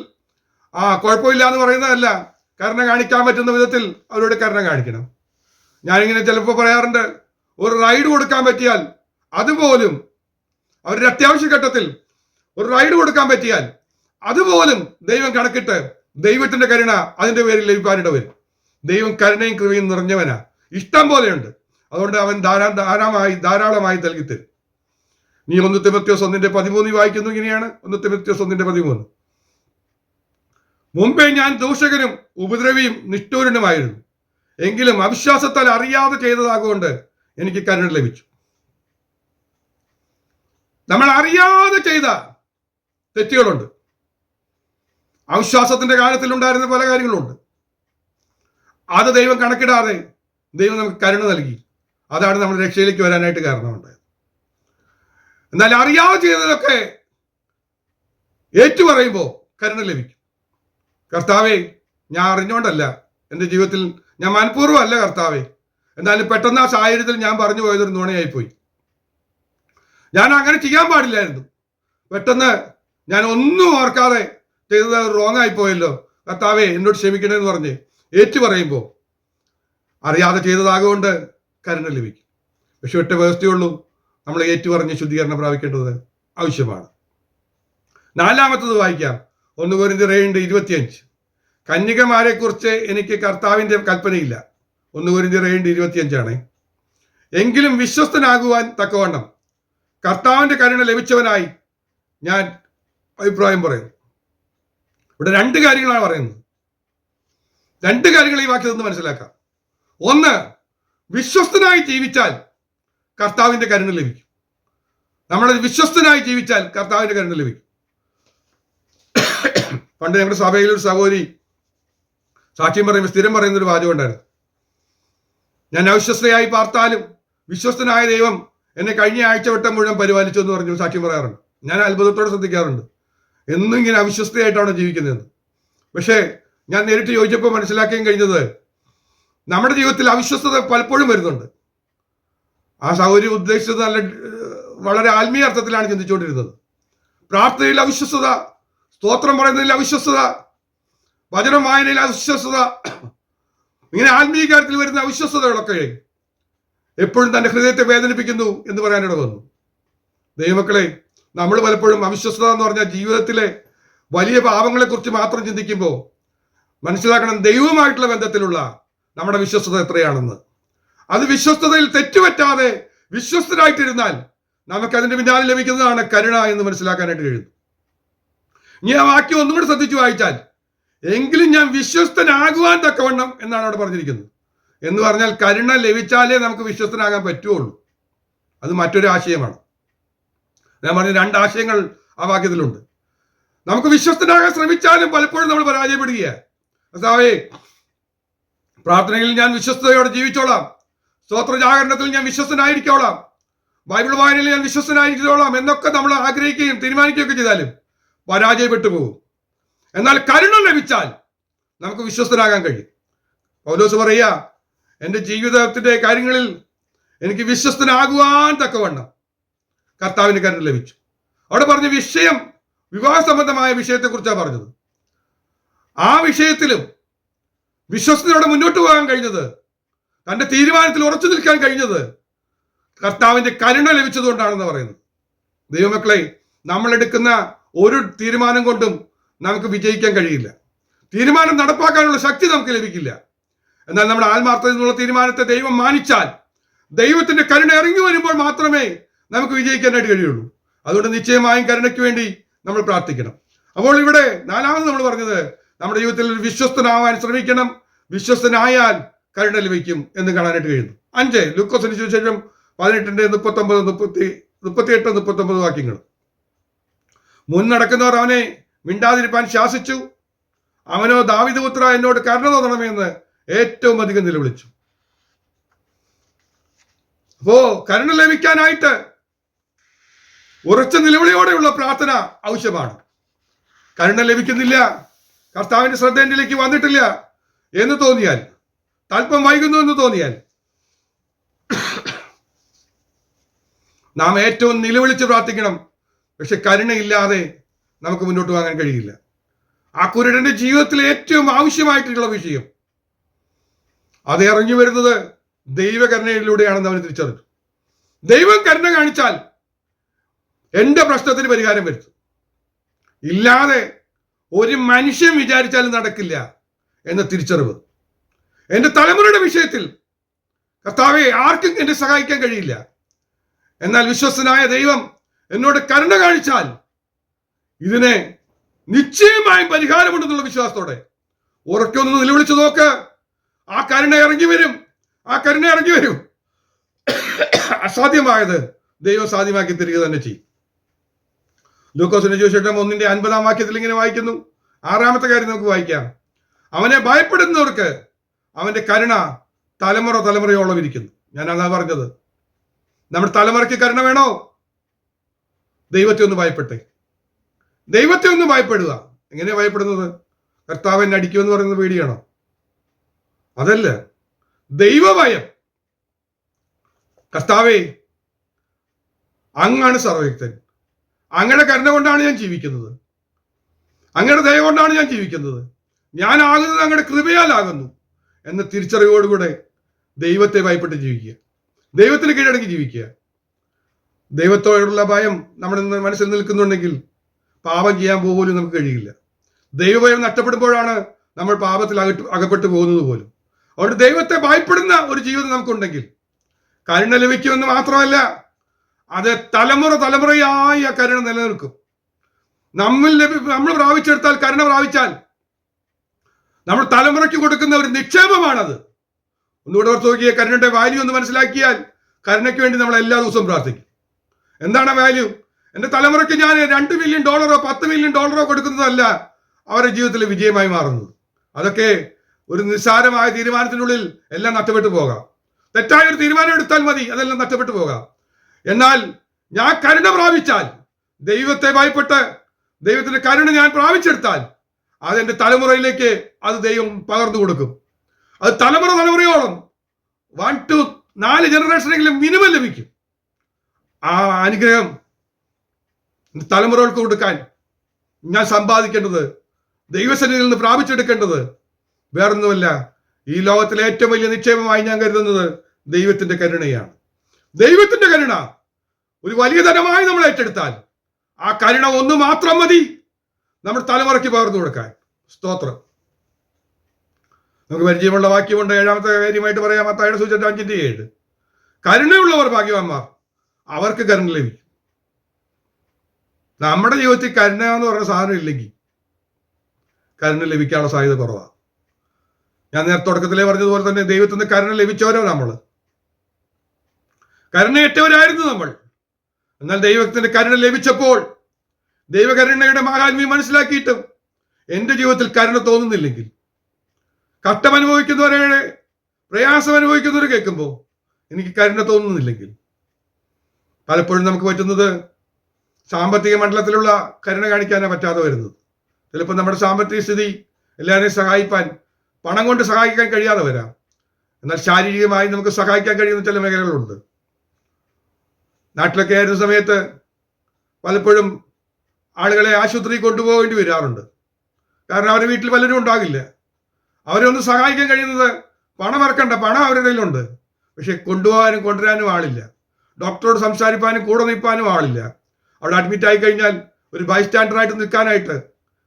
കുഴപ്പമില്ല എന്ന് പറയുന്നതല്ല, കരുണ കാണിക്കാൻ പറ്റുന്ന വിധത്തിൽ അവരോട് കരുണ കാണിക്കണം. ഞാനിങ്ങനെ ചിലപ്പോൾ പറയാറുണ്ട്, ഒരു റൈഡ് കൊടുക്കാൻ പറ്റിയാൽ അതുപോലും, അവരുടെ അത്യാവശ്യ ഘട്ടത്തിൽ ഒരു റൈഡ് കൊടുക്കാൻ പറ്റിയാൽ അതുപോലും ദൈവം കണക്കിട്ട് ദൈവത്തിന്റെ കരുണ അതിന്റെ പേരിൽ ലഭിക്കാനിട വരും. ദൈവം കരുണയും കൃപയും നിറഞ്ഞവനാ, ഇഷ്ടം പോലെയുണ്ട്. അതുകൊണ്ട് അവൻ ധാരാളമായി നൽകി തരും. നീ 1 തിമോഥെയോസ് 1:13 വായിക്കുന്നു. ഇങ്ങനെയാണ് 1 തിമോഥെയോസ് 1:13. മുമ്പേ ഞാൻ ദൂഷകനും ഉപദ്രവിയും നിഷ്ഠൂരനുമായിരുന്നു, എങ്കിലും അവിശ്വാസത്താൽ അറിയാതെ ചെയ്തതാകൊണ്ട് എനിക്ക് കരുണ ലഭിച്ചു. നമ്മൾ അറിയാതെ ചെയ്ത തെറ്റുകളുണ്ട്. അവിശ്വാസത്തിന്റെ കാലത്തിൽ ഉണ്ടായിരുന്ന പല കാര്യങ്ങളുണ്ട്. അത് ദൈവം കണക്കിടാതെ ദൈവം നമുക്ക് കരുണ നൽകി. അതാണ് നമ്മൾ രക്ഷയിലേക്ക് വരാനായിട്ട് കാരണമുണ്ടായത്. എന്നാൽ അറിയാതെ ചെയ്തതൊക്കെ ഏറ്റുപറയുമ്പോൾ കരുണ ലഭിക്കും. കർത്താവേ, ഞാൻ അറിഞ്ഞുകൊണ്ടല്ല, എൻ്റെ ജീവിതത്തിൽ ഞാൻ മനഃപൂർവ്വം അല്ല കർത്താവേ, എന്നാലും പെട്ടെന്ന് ആ സാഹചര്യത്തിൽ ഞാൻ പറഞ്ഞു പോയതൊരു നുണയായിപ്പോയി. ഞാൻ അങ്ങനെ ചെയ്യാൻ പാടില്ലായിരുന്നു. പെട്ടെന്ന് ഞാൻ ഒന്നും ഓർക്കാതെ ചെയ്തത് റോങ് ആയിപ്പോയല്ലോ, കർത്താവേ എന്നോട് ക്ഷമിക്കണമെന്ന് പറഞ്ഞ് ഏറ്റുപറയുമ്പോൾ അറിയാതെ ചെയ്തതാകൊണ്ട് കരുണ ലഭിക്കും. പക്ഷെ ഒറ്റ വ്യവസ്ഥയുള്ളൂ, നമ്മൾ ഏറ്റുപറഞ്ഞ് ശുദ്ധീകരണം പ്രാപിക്കേണ്ടത് ആവശ്യമാണ്. 4-ാമത്തത് വായിക്കാം. 1 കൊരിന്ത്യർ 7:25. കന്യകമാരെ കുറിച്ച് എനിക്ക് കർത്താവിന്റെ കൽപ്പനയില്ല. 1 കൊരിന്ത്യർ 7:25 എങ്കിലും വിശ്വസ്തനാകുവാൻ തക്കവണ്ണം കർത്താവിന്റെ കരുണ ലഭിച്ചവനായി ഞാൻ അഭിപ്രായം പറയുന്നു. ഇവിടെ 2 കാര്യങ്ങളാണ് പറയുന്നത്. 2 കാര്യങ്ങൾ ഈ വാക്യത്തിൽ നിന്ന് മനസ്സിലാക്കാം. ഒന്ന്, വിശ്വസ്തനായി ജീവിച്ചാൽ കർത്താവിന്റെ കരുണ ലഭിക്കും. നമ്മൾ വിശ്വസ്തനായി ജീവിച്ചാൽ കർത്താവിന്റെ കരുണ ലഭിക്കും. പണ്ട് ഞങ്ങളുടെ സഭയിൽ ഒരു സഹോദരി സാക്ഷ്യം പറയുമ്പോൾ സ്ഥിരം പറയുന്നൊരു വാചകം ഉണ്ടായിരുന്നു. ഞാൻ അവിശ്വസ്തയായി പാർത്താലും വിശ്വസ്തനായ ദൈവം എന്നെ കഴിഞ്ഞ ആഴ്ച വട്ടം മുഴുവൻ പരിപാലിച്ചു എന്ന് പറഞ്ഞു സാക്ഷ്യം പറയാറുണ്ട്. ഞാൻ അത്ഭുതത്തോടെ ശ്രദ്ധിക്കാറുണ്ട്, എന്നും ഇങ്ങനെ അവിശ്വസ്തയായിട്ടാണ് ജീവിക്കുന്നതെന്ന്. പക്ഷേ ഞാൻ നേരിട്ട് ചോദിച്ചപ്പോൾ മനസ്സിലാക്കാൻ കഴിഞ്ഞത്, നമ്മുടെ ജീവിതത്തിൽ അവിശ്വസ്തത പലപ്പോഴും വരുന്നുണ്ട്. ആ സഹോദരി ഉദ്ദേശിച്ചത് വളരെ ആത്മീയ അർത്ഥത്തിലാണ് ചിന്തിച്ചുകൊണ്ടിരുന്നത്. പ്രാർത്ഥനയിൽ അവിശ്വസ്തത, സ്തോത്രം പറയുന്നതിൽ അവിശ്വസ്തത, വചനം വായനയിൽ അവിശ്വസ്തത, ഇങ്ങനെ ആത്മീയ കാര്യത്തിൽ വരുന്ന അവിശ്വസ്തതകളൊക്കെ എപ്പോഴും തന്റെ ഹൃദയത്തെ വേദനിപ്പിക്കുന്നു എന്ന് പറയാനിട വന്നു. ദൈവമക്കളെ, നമ്മൾ പലപ്പോഴും അവിശ്വസ്തത എന്ന് പറഞ്ഞാൽ ജീവിതത്തിലെ വലിയ പാപങ്ങളെ കുറിച്ച് മാത്രം ചിന്തിക്കുമ്പോൾ മനസ്സിലാക്കണം, ദൈവവുമായിട്ടുള്ള ബന്ധത്തിലുള്ള നമ്മുടെ വിശ്വസ്തത എത്രയാണെന്ന്. അത് വിശ്വസ്തതയിൽ തെറ്റുപറ്റാതെ വിശ്വസ്തരായിട്ടിരുന്നാൽ നമുക്ക് അതിന്റെ പിന്നാലെ ലഭിക്കുന്നതാണ് കരുണ എന്ന് മനസ്സിലാക്കാനായിട്ട് കഴിയുന്നു. ഇനി ആ വാക്യം ഒന്നും കൂടി ശ്രദ്ധിച്ചു വായിച്ചാൽ, എങ്കിലും ഞാൻ വിശ്വസ്തനാകുവാൻ തക്കവണ്ണം എന്നാണ് അവിടെ പറഞ്ഞിരിക്കുന്നത്. എന്ന് പറഞ്ഞാൽ കരുണ ലഭിച്ചാലേ നമുക്ക് വിശ്വസ്തനാകാൻ പറ്റുള്ളൂ. അത് മറ്റൊരു ആശയമാണ്. ഞാൻ പറഞ്ഞ രണ്ട് ആശയങ്ങൾ ആ വാക്യത്തിലുണ്ട്. നമുക്ക് വിശ്വസ്തനാകാൻ ശ്രമിച്ചാലും പലപ്പോഴും നമ്മൾ പരാജയപ്പെടുകയാണ്. കർത്താവേ, പ്രാർത്ഥനയിൽ ഞാൻ വിശ്വസ്തയോടെ ജീവിച്ചോളാം, സ്തോത്ര ജാഗരണത്തിൽ ഞാൻ വിശ്വസ്തനായിരിക്കോളാം, ബൈബിൾ വായനയിൽ ഞാൻ വിശ്വസ്തനായിരിക്കോളാം എന്നൊക്കെ നമ്മൾ ആഗ്രഹിക്കുകയും തീരുമാനിക്കുകയൊക്കെ ചെയ്താലും പരാജയപ്പെട്ടു പോകും. എന്നാൽ കരുണ ലഭിച്ചാൽ നമുക്ക് വിശ്വസ്തനാകാൻ കഴിയും. പൗലോസ് പറയുക, എൻ്റെ ജീവിതത്തിന്റെ കാര്യങ്ങളിൽ എനിക്ക് വിശ്വസ്തനാകുവാൻ തക്കവണ്ണം കർത്താവിന് കരുണ ലഭിച്ചു. അവിടെ പറഞ്ഞ വിഷയം വിവാഹ സംബന്ധമായ വിഷയത്തെക്കുറിച്ചാണ് പറഞ്ഞത്. ആ വിഷയത്തിലും വിശ്വസ്തയോടെ മുന്നോട്ട് പോകാൻ കഴിഞ്ഞത്, തന്റെ തീരുമാനത്തിൽ ഉറച്ചു നിൽക്കാൻ കഴിഞ്ഞത് കർത്താവിന്റെ കരുണ ലഭിച്ചതുകൊണ്ടാണെന്ന് പറയുന്നത്. ദൈവമക്കളെ, നമ്മൾ എടുക്കുന്ന ഒരു തീരുമാനം കൊണ്ടും നമുക്ക് വിജയിക്കാൻ കഴിയില്ല. തീരുമാനം നടപ്പാക്കാനുള്ള ശക്തി നമുക്ക് ലഭിക്കില്ല. എന്നാൽ നമ്മുടെ ആത്മാർത്ഥതയിൽ നിന്നുള്ള തീരുമാനത്തെ ദൈവം മാനിച്ചാൽ, ദൈവത്തിന്റെ കരുണ ഇറങ്ങി വരുമ്പോൾ മാത്രമേ നമുക്ക് വിജയിക്കാനായിട്ട് കഴിയുള്ളൂ. അതുകൊണ്ട് നിശ്ചയമായും കരുണയ്ക്ക് വേണ്ടി നമ്മൾ പ്രാർത്ഥിക്കണം. അപ്പോൾ ഇവിടെ നാലാമത് നമ്മൾ പറഞ്ഞത്, നമ്മുടെ ജീവിതത്തിൽ വിശ്വസ്തനാവാൻ ശ്രമിക്കണം. വിശ്വസ്തനായാൽ കരുണ ലഭിക്കും എന്ന് കാണാനായിട്ട് കഴിയുന്നു. 5 ലൂക്കോസിന് സുവിശേഷം 18:39 വാക്യങ്ങൾ. മുന്നടക്കുന്നവർ അവനെ മിണ്ടാതിരിപ്പാൻ ശാസിച്ചു. അവനോ, ദാവീദ് പുത്ര, എന്നോട് കരുണ തോന്നണമേ എന്ന് ഏറ്റവും അധികം നിലവിളിച്ചു. അപ്പോ കരുണ ലഭിക്കാനായിട്ട് ഉറച്ച നിലവിളിയോടെയുള്ള പ്രാർത്ഥന ആവശ്യമാണ്. കരുണ ലഭിക്കുന്നില്ല, കർത്താവിന്റെ ശ്രദ്ധ എന്നിലേക്ക് വന്നിട്ടില്ല എന്ന് തോന്നിയാൽ, അല്പം വൈകുന്നു എന്ന് തോന്നിയാൽ, നാം ഏറ്റവും നിലവിളിച്ച് പ്രാർത്ഥിക്കണം. പക്ഷെ കരുണയില്ലാതെ നമുക്ക് മുന്നോട്ട് പോകാൻ കഴിയില്ല. ആ കുരുടന്റെ ജീവിതത്തിൽ ഏറ്റവും ആവശ്യമായിട്ടുള്ള വിഷയം അത് ഇറങ്ങി വരുന്നത് ദൈവകരുണയിലൂടെയാണെന്ന് അവന് തിരിച്ചറിഞ്ഞു. ദൈവം കരുണ കാണിച്ചാൽ എന്റെ പ്രശ്നത്തിന് പരിഹാരം വരുത്തും. ഇല്ലാതെ ഒരു മനുഷ്യൻ വിചാരിച്ചാലും നടക്കില്ല എന്ന തിരിച്ചറിവ്. എന്റെ തലമുറയുടെ വിഷയത്തിൽ കർത്താവെ ആർക്കും എന്നെ സഹായിക്കാൻ കഴിയില്ല. എന്നാൽ വിശ്വസ്തനായ ദൈവം എന്നോട് കരുണ കാണിച്ചാൽ ഇതിനെ നിശ്ചയമായും പരിഹാരമുണ്ടെന്നുള്ള വിശ്വാസത്തോടെ ഉറക്കൊന്ന് നിലവിളിച്ചു നോക്ക്. ആ കരുണ ഇറങ്ങി വരും, ആ കരുണ ഇറങ്ങി വരും. അസാധ്യമായത് ദൈവം സാധ്യമാക്കി തരിക തന്നെ ചെയ്യും. ലൂക്കോസിന്റെ സുവിശേഷം 1:50 വാക്യത്തിൽ ഇങ്ങനെ വായിക്കുന്നു. 6ാമത്തെ കാര്യം നമുക്ക് വായിക്കാം. അവനെ ഭയപ്പെടുന്നവർക്ക് അവന്റെ കരുണ തലമുറ തലമുറയോളം ഇരിക്കുന്നു. ഞാൻ അതാ പറഞ്ഞത്, നമ്മുടെ തലമുറയ്ക്ക് കരുണ വേണോ? ദൈവത്തെ ഒന്ന് ഭയപ്പെട്ടെ, ദൈവത്തെ ഒന്ന് ഭയപ്പെടുക. എങ്ങനെയാ ഭയപ്പെടുന്നത്? കർത്താവ് എന്നെ അടിക്കുമെന്ന് പറയുന്നത് പേടിയാണോ? അതല്ല, ദൈവഭയം. കർത്താവേ, അങ്ങാണ് സർവ്വശക്തൻ, അങ്ങയുടെ കരുണ കൊണ്ടാണ് ഞാൻ ജീവിക്കുന്നത്, അങ്ങയുടെ ദയ കൊണ്ടാണ് ഞാൻ ജീവിക്കുന്നത്, ഞാൻ ആകുന്നത് അങ്ങയുടെ കൃപയാലാകുന്നു എന്ന തിരിച്ചറിവോടുകൂടെ ദൈവത്തെ ഭയപ്പെട്ട് ജീവിക്കുക, ദൈവത്തിന് കീഴടങ്ങി ജീവിക്കുക. ദൈവത്തോടുള്ള ഭയം നമ്മുടെ മനസ്സിൽ നിൽക്കുന്നുണ്ടെങ്കിൽ പാപം ചെയ്യാൻ പോലും നമുക്ക് കഴിയില്ല. ദൈവഭയം നഷ്ടപ്പെടുമ്പോഴാണ് നമ്മൾ പാപത്തിൽ അകപ്പെട്ടു പോകുന്നത് പോലും. അതുകൊണ്ട് ദൈവത്തെ ഭയപ്പെടുന്ന ഒരു ജീവിതം നമുക്കുണ്ടെങ്കിൽ കരുണ ലഭിക്കുമെന്ന് മാത്രമല്ല, അത് തലമുറ തലമുറയായി ആ കരുണ നിലനിൽക്കും. നമ്മൾ പ്രാപിച്ചെടുത്താൽ, കരുണ പ്രാപിച്ചാൽ നമ്മൾ തലമുറയ്ക്ക് കൊടുക്കുന്ന ഒരു നിക്ഷേപമാണത്. ഒന്നുകൂടെ ഓർത്ത് നോക്കിയ കരുണയുടെ വാല്യൂ ഒന്ന് മനസ്സിലാക്കിയാൽ കരുണയ്ക്ക് വേണ്ടി നമ്മൾ എല്ലാ ദിവസവും പ്രാർത്ഥിക്കും. എന്താണ് വാല്യൂ? എൻ്റെ തലമുറയ്ക്ക് ഞാൻ $2 മില്യൺ $10 മില്യൺ കൊടുക്കുന്നതല്ല അവരുടെ ജീവിതത്തിലെ വിജയമായി മാറുന്നത്. അതൊക്കെ ഒരു നിസ്സാരമായ തീരുമാനത്തിനുള്ളിൽ എല്ലാം നഷ്ടപ്പെട്ടു പോകാം. തെറ്റായ ഒരു തീരുമാനം എടുത്താൽ മതി, അതെല്ലാം നഷ്ടപ്പെട്ടു പോകാം. എന്നാൽ ഞാൻ കരുണ പ്രാപിച്ചാൽ, ദൈവത്തെ ഭയപ്പെട്ട് ദൈവത്തിന്റെ കരുണ ഞാൻ പ്രാപിച്ചെടുത്താൽ, അതെന്റെ തലമുറയിലേക്ക് അത് ദൈവം പകർന്നു കൊടുക്കും. അത് തലമുറ തലമുറയോളം 1 to 4 ജനറേഷനെങ്കിലും മിനിമം ലഭിക്കും. ആ അനുഗ്രഹം തലമുറകൾക്ക് കൊടുക്കാൻ ഞാൻ സമ്പാദിക്കേണ്ടത്, ദൈവസന്നിധിയിൽ നിന്ന് പ്രാപിച്ചെടുക്കേണ്ടത് വേറൊന്നുമല്ല. ഈ ലോകത്തിലെ ഏറ്റവും വലിയ നിക്ഷേപമായി ഞാൻ കരുതുന്നത് ദൈവത്തിന്റെ കരുണയാണ്. ദൈവത്തിന്റെ കരുണ ഒരു വലിയ ധനമായി നമ്മൾ ഏറ്റെടുത്താൽ ആ കരുണ ഒന്ന് മാത്രം മതി നമ്മുടെ തലമുറയ്ക്ക് പകർന്നു കൊടുക്കാൻ. സ്തോത്രം. നമുക്ക് പരിചയമുള്ള വാക്യമുണ്ട്. 7-ാമത്തെ കാര്യമായിട്ട് പറയാം, മത്തായിയുടെ സുവിശേഷം 5:7. കരുണയുള്ളവർ ഭാഗ്യവാന്മാർ, അവർക്ക് കരുണ ലഭിക്കും. നമ്മുടെ ജീവിതത്തിൽ കരുണ എന്ന് പറയുന്ന സാധനം ഇല്ലെങ്കിൽ കരുണ ലഭിക്കാനുള്ള സാധ്യത കുറവാണ്. ഞാൻ നേരത്തെ തുടക്കത്തിലേ പറഞ്ഞതുപോലെ തന്നെ ദൈവത്തിൽ നിന്ന് കരുണ ലഭിച്ചവരോ നമ്മൾ, കരുണയേറ്റവരായിരുന്നു നമ്മൾ. എന്നാൽ ദൈവത്തിന്റെ കരുണ ലഭിച്ചപ്പോൾ ദൈവകരുണയുടെ മഹാത്മ്യം മനസ്സിലാക്കിയിട്ടും എൻ്റെ ജീവിതത്തിൽ കരുണ തോന്നുന്നില്ലെങ്കിൽ, കഷ്ടം അനുഭവിക്കുന്നവരെ, പ്രയാസം അനുഭവിക്കുന്നവരെ കേൾക്കുമ്പോൾ എനിക്ക് കരുണ തോന്നുന്നില്ലെങ്കിൽ, പലപ്പോഴും നമുക്ക് പറ്റുന്നത് സാമ്പത്തിക മണ്ഡലത്തിലുള്ള കരുണ കാണിക്കാനേ പറ്റാതെ വരുന്നത്. ചിലപ്പോൾ നമ്മുടെ സാമ്പത്തിക സ്ഥിതി എല്ലാവരെയും സഹായിക്കാൻ, പണം കൊണ്ട് സഹായിക്കാൻ കഴിയാതെ വരാം. എന്നാൽ ശാരീരികമായി നമുക്ക് സഹായിക്കാൻ കഴിയുന്ന ചില മേഖലകളുണ്ട്. നാട്ടിലൊക്കെ ആയിരുന്ന സമയത്ത് പലപ്പോഴും ആളുകളെ ആശുപത്രിയിൽ കൊണ്ടുപോകേണ്ടി വരാറുണ്ട്. കാരണം അവരുടെ വീട്ടിൽ പലരും ഉണ്ടാകില്ല. അവരെ ഒന്ന് സഹായിക്കാൻ കഴിയുന്നത് പണം ഇറക്കണ്ട, പണം അവരുടെ കയ്യിലുണ്ട്, പക്ഷെ കൊണ്ടുപോകാനും കൊണ്ടുവരാനും ആളില്ല. ഡോക്ടറോട് സംസാരിക്കാനും കൂടെ നിൽക്കാനും ആളില്ല. അവിടെ അഡ്മിറ്റ് ആയി കഴിഞ്ഞാൽ ഒരു ബൈസ്റ്റാൻഡറായിട്ട് നിൽക്കാനായിട്ട്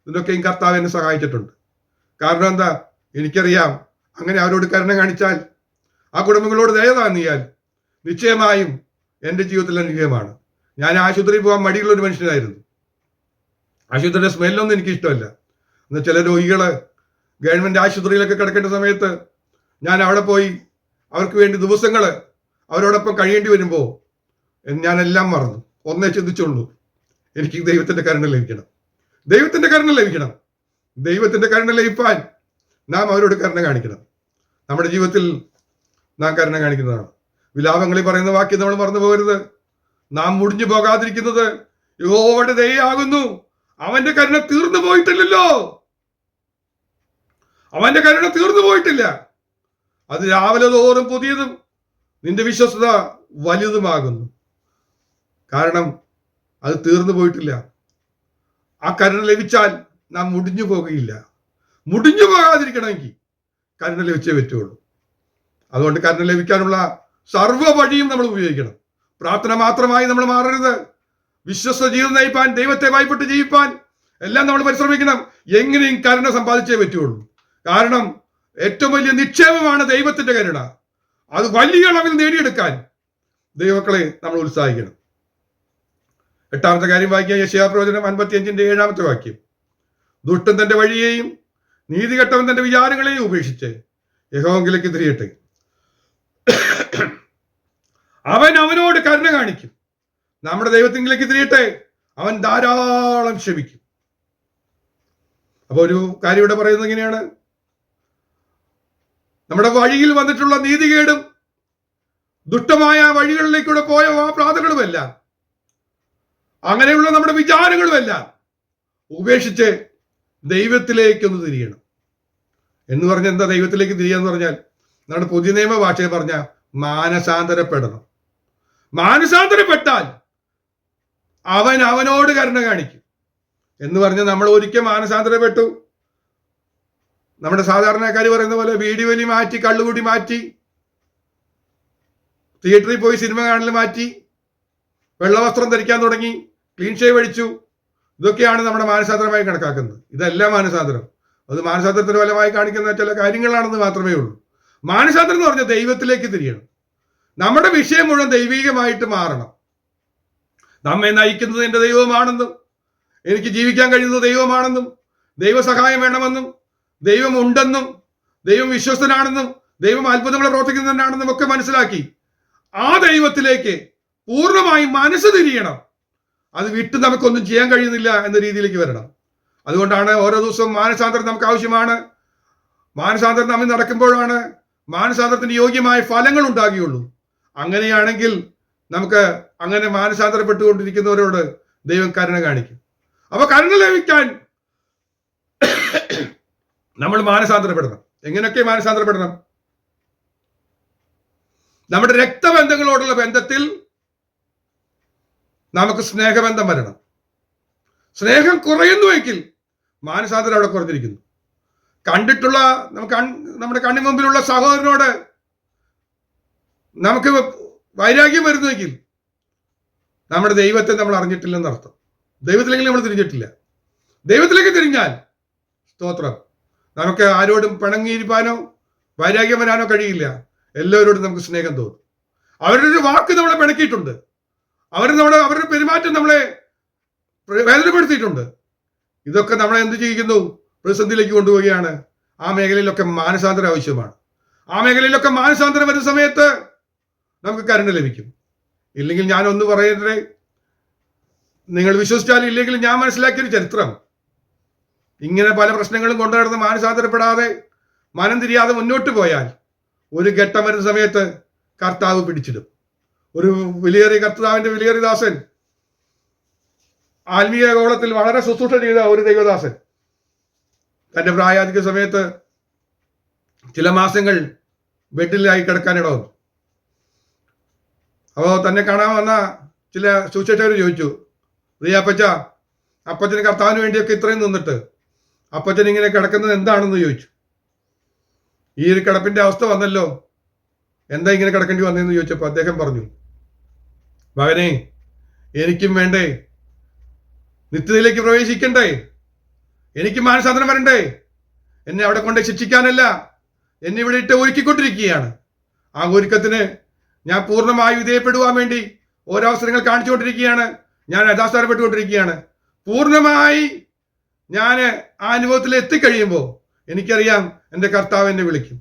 ഇതിനൊക്കെയും കർത്താവ് എന്നെ സഹായിച്ചിട്ടുണ്ട്. കാരണം എന്താ, എനിക്കറിയാം അങ്ങനെ അവരോട് കരുണ കാണിച്ചാൽ, ആ കുടുംബങ്ങളോട് ദയ തോന്നിയാൽ നിശ്ചയമായും എൻ്റെ ജീവിതത്തിൽ അനുഗ്രഹമാണ്. ഞാൻ ആശുപത്രിയിൽ പോകാൻ മടിയുള്ളൊരു മനുഷ്യനായിരുന്നു. ആശുപത്രിയുടെ സ്മെല്ലൊന്നും എനിക്ക് ഇഷ്ടമല്ല. എന്നാൽ ചില രോഗികള് ഗവൺമെന്റ് ആശുപത്രിയിലൊക്കെ കിടക്കേണ്ട സമയത്ത് ഞാൻ അവിടെ പോയി അവർക്ക് വേണ്ടി ദിവസങ്ങൾ അവരോടൊപ്പം കഴിയേണ്ടി വരുമ്പോൾ ഞാനെല്ലാം മറന്നു. ഒന്നേ ചിന്തിച്ചുള്ളൂ, എനിക്ക് ദൈവത്തിന്റെ കരുണ ലഭിക്കണം, ദൈവത്തിന്റെ കരുണ ലഭിക്കണം. ദൈവത്തിന്റെ കരുണ ലഭിക്കാൻ നാം അവരോട് കരുണ കാണിക്കണം. നമ്മുടെ ജീവിതത്തിൽ നാം കരുണ കാണിക്കുന്നതാണ്. വിലാപങ്ങളിൽ പറയുന്ന വാക്യം നമ്മൾ മറന്നു പോകരുത്. നാം മുടിഞ്ഞു പോകാതിരിക്കുന്നത് യഹോവയുടെ ദയയാകുന്നു, അവന്റെ കരുണ തീർന്നു പോയിട്ടില്ലല്ലോ. അവന്റെ കരുണ തീർന്നു പോയിട്ടില്ല. അത് രാവിലെ തോറും പുതിയതും നിന്റെ വിശ്വസ്തത വലുതുമാകുന്നു. കാരണം അത് തീർന്നു പോയിട്ടില്ല. ആ കരുണ ലഭിച്ചാൽ നാം മുടിഞ്ഞു പോകുകയില്ല. മുടിഞ്ഞു പോകാതിരിക്കണമെങ്കിൽ കരുണ ലഭിച്ചേ പറ്റുള്ളൂ. അതുകൊണ്ട് കരുണ ലഭിക്കാനുള്ള സർവ്വ വഴിയും നമ്മൾ ഉപയോഗിക്കണം. പ്രാർത്ഥന മാത്രമായി നമ്മൾ മാറരുത്. വിശ്വസ്ത ജീവിതം നയിപ്പാൻ, ദൈവത്തെ ഭയപ്പെട്ട് ജീവിപ്പാൻ എല്ലാം നമ്മൾ പരിശ്രമിക്കണം. എങ്ങനെയും കരുണ സമ്പാദിച്ചേ പറ്റുള്ളൂ. കാരണം ഏറ്റവും വലിയ നിക്ഷേപമാണ് ദൈവത്തിന്റെ കരുണ. അത് വലിയ അളവിൽ നേടിയെടുക്കാൻ ദൈവമക്കളെ നമ്മൾ ഉത്സാഹിക്കണം. 8-ാമത്തെ കാര്യം വായിക്കുക, യെശയ്യാപ്രവചനം 55:7 വാക്യം. ദുഷ്ടൻ തന്റെ വഴിയെയും നീതികെട്ടവൻ തന്റെ വിചാരങ്ങളെയും ഉപേക്ഷിച്ച് യഹോവയിലേക്ക് തിരിയട്ടെ, അവൻ അവനോട് കരുണ കാണിക്കും. നമ്മുടെ ദൈവത്തിലേക്ക് തിരിയട്ടെ, അവൻ ധാരാളം ക്ഷമിക്കും. അപ്പൊ ഒരു കാര്യം ഇവിടെ പറയുന്നത് ഇങ്ങനെയാണ്, നമ്മുടെ വഴിയിൽ വന്നിട്ടുള്ള നീതികേടും ദുഷ്ടമായ വഴികളിലേക്കൂടെ പോയ ആ പ്രാതകളുമെല്ലാം, അങ്ങനെയുള്ള നമ്മുടെ വിചാരങ്ങളുമെല്ലാം ഉപേക്ഷിച്ച് ദൈവത്തിലേക്കൊന്ന് തിരിയണം. എന്ന് പറഞ്ഞാൽ എന്താ ദൈവത്തിലേക്ക് തിരിയാന്ന് പറഞ്ഞാൽ, നമ്മുടെ പുതിയ നിയമ ഭാഷയിൽ പറഞ്ഞ മാനസാന്തരപ്പെടണം. മാനസാന്തരപ്പെട്ടാൽ അവൻ അവനോട് കരുണ കാണിക്കും എന്ന് പറഞ്ഞാൽ, നമ്മൾ ഒരിക്കൽ മാനസാന്തരപ്പെട്ടു, നമ്മുടെ സാധാരണക്കാർ പറയുന്ന പോലെ വീടി വലി മാറ്റി, കള്ളുകൂടി മാറ്റി, തിയേറ്ററിൽ പോയി സിനിമ കാണൽ മാറ്റി, വെള്ളവസ്ത്രം ധരിക്കാൻ തുടങ്ങി, ക്ലീൻ ഷേവ് അടിച്ചു, ഇതൊക്കെയാണ് നമ്മുടെ മാനസാന്തരമായി കണക്കാക്കുന്നത്. ഇതല്ല മാനസാന്തരം. അത് മാനസാന്തരത്തിന് ഫലമായി കാണിക്കുന്ന ചില കാര്യങ്ങളാണെന്ന് മാത്രമേ ഉള്ളൂ. മാനസാന്തരം എന്ന് പറഞ്ഞാൽ ദൈവത്തിലേക്ക് തിരിയണം. നമ്മുടെ വിഷയം മുഴുവൻ ദൈവികമായിട്ട് മാറണം. നമ്മെ നയിക്കുന്നത് എൻ്റെ ദൈവമാണെന്നും എനിക്ക് ജീവിക്കാൻ കഴിയുന്നത് ദൈവമാണെന്നും ദൈവസഹായം വേണമെന്നും ദൈവം ഉണ്ടെന്നും ദൈവം വിശ്വസ്തനാണെന്നും ദൈവം അത്ഭുതങ്ങളെ പ്രവർത്തിക്കുന്നവനാണെന്നും ഒക്കെ മനസ്സിലാക്കി ആ ദൈവത്തിലേക്ക് പൂർണ്ണമായും മനസ്സ് തിരിയണം. അത് വിട്ട് നമുക്കൊന്നും ചെയ്യാൻ കഴിയുന്നില്ല എന്ന രീതിയിലേക്ക് വരണം. അതുകൊണ്ടാണ് ഓരോ ദിവസവും മാനസാന്തരം നമുക്ക് ആവശ്യമാണ്. മാനസാന്തരം നമ്മൾ നടക്കുമ്പോഴാണ് മാനസാന്തരത്തിന് യോഗ്യമായ ഫലങ്ങൾ ഉണ്ടാകുകയുള്ളൂ. അങ്ങനെയാണെങ്കിൽ നമുക്ക് അങ്ങനെ മാനസാന്തരപ്പെട്ടുകൊണ്ടിരിക്കുന്നവരോട് ദൈവം കരുണ കാണിക്കും. അപ്പൊ കരുണ ലഭിക്കാൻ നമ്മൾ മാനസാന്തരപ്പെടണം. എങ്ങനെയൊക്കെ മാനസാന്തരപ്പെടണം? നമ്മുടെ രക്തബന്ധങ്ങളോടുള്ള ബന്ധത്തിൽ നമുക്ക് സ്നേഹബന്ധം വരണം. സ്നേഹം കുറയുന്നുവെങ്കിൽ മാനസാന്തരം അവിടെ കുറഞ്ഞിരിക്കുന്നു. കണ്ടിട്ടുള്ള നമ്മുടെ കണ്ണു മുമ്പിലുള്ള സഹോദരനോട് നമുക്ക് വൈരാഗ്യം വരുന്നുവെങ്കിൽ നമ്മുടെ ദൈവത്തെ നമ്മൾ അറിഞ്ഞിട്ടില്ലെന്നർത്ഥം. ദൈവത്തിലേക്ക് നമ്മൾ തിരിഞ്ഞിട്ടില്ല. ദൈവത്തിലേക്ക് തിരിഞ്ഞാൽ സ്തോത്രം, നമുക്ക് ആരോടും പിണങ്ങിയിരിക്കാനോ വൈരാഗ്യം വരാനോ കഴിയില്ല. എല്ലാവരോടും നമുക്ക് സ്നേഹം തോന്നും. അവരുടെ ഒരു വാക്ക് നമ്മളെ പിണക്കിയിട്ടുണ്ട്. അവരുടെ പെരുമാറ്റം നമ്മളെ വേദനപ്പെടുത്തിയിട്ടുണ്ട്. ഇതൊക്കെ നമ്മളെ എന്ത് ചെയ്യുന്നു? പ്രതിസന്ധിയിലേക്ക് കൊണ്ടുപോവുകയാണ്. ആ മേഖലയിലൊക്കെ മാനസാന്തരം ആവശ്യമാണ്. ആ മേഖലയിലൊക്കെ മാനസാന്തരം വരുന്ന സമയത്ത് നമുക്ക് കരുണ ലഭിക്കും. ഇല്ലെങ്കിൽ ഞാൻ ഒന്ന് പറയട്ടെ, നിങ്ങൾ വിശ്വസിച്ചാലും ഇല്ലെങ്കിലും ഞാൻ മനസ്സിലാക്കിയൊരു ചരിത്രം, ഇങ്ങനെ പല പ്രശ്നങ്ങളും കൊണ്ടുനടന്ന് മാനസാന്തരപ്പെടാതെ മനം തിരിയാതെ മുന്നോട്ട് പോയാൽ ഒരു ഘട്ടം വരുന്ന സമയത്ത് കർത്താവ് പിടിച്ചിടും. ഒരു കർത്താവിന്റെ വിലയേറിയ ദാസൻ, ആത്മീയ ഗോളത്തിൽ വളരെ ശുശ്രൂഷ ചെയ്ത ഒരു ദൈവദാസൻ, തന്റെ പ്രായാധിക സമയത്ത് ചില മാസങ്ങൾ ബെഡിലായി കിടക്കാനിട വന്നു. അപ്പോൾ തന്നെ കാണാൻ വന്ന ചില സുശേഷകർ ചോദിച്ചു, പ്രിയപ്പച്ച, അപ്പച്ചന് കർത്താവിന് വേണ്ടിയൊക്കെ ഇത്രയും നിന്നിട്ട് അപ്പച്ചൻ ഇങ്ങനെ കിടക്കുന്നത് എന്താണെന്ന് ചോദിച്ചു. ഈ ഒരു കിടപ്പിന്റെ അവസ്ഥ വന്നല്ലോ, എന്താ ഇങ്ങനെ കിടക്കേണ്ടി വന്നതെന്ന് ചോദിച്ചപ്പോൾ അദ്ദേഹം പറഞ്ഞു, മകനെ, എനിക്കും വേണ്ടേ നിത്യതയിലേക്ക് പ്രവേശിക്കണ്ടേ, എനിക്ക് മാനസാന്തരം വരണ്ടേ, എന്നെ അവിടെ കൊണ്ട് ശിക്ഷിക്കാനല്ല, എന്നെ ഇവിടെ ഇട്ട് ഒരുക്കിക്കൊണ്ടിരിക്കുകയാണ്. ആ ഒരുക്കത്തിന് ഞാൻ പൂർണ്ണമായി വിധേയപ്പെടുവാൻ വേണ്ടി ഓരോ അവസരങ്ങൾ കാണിച്ചുകൊണ്ടിരിക്കുകയാണ്. ഞാൻ യഥാസ്ഥാനപ്പെട്ടുകൊണ്ടിരിക്കുകയാണ്. പൂർണ്ണമായി ഞാൻ ആ അനുഭവത്തിൽ എത്തിക്കഴിയുമ്പോൾ എനിക്കറിയാം എൻ്റെ കർത്താവ് എന്നെ വിളിക്കും.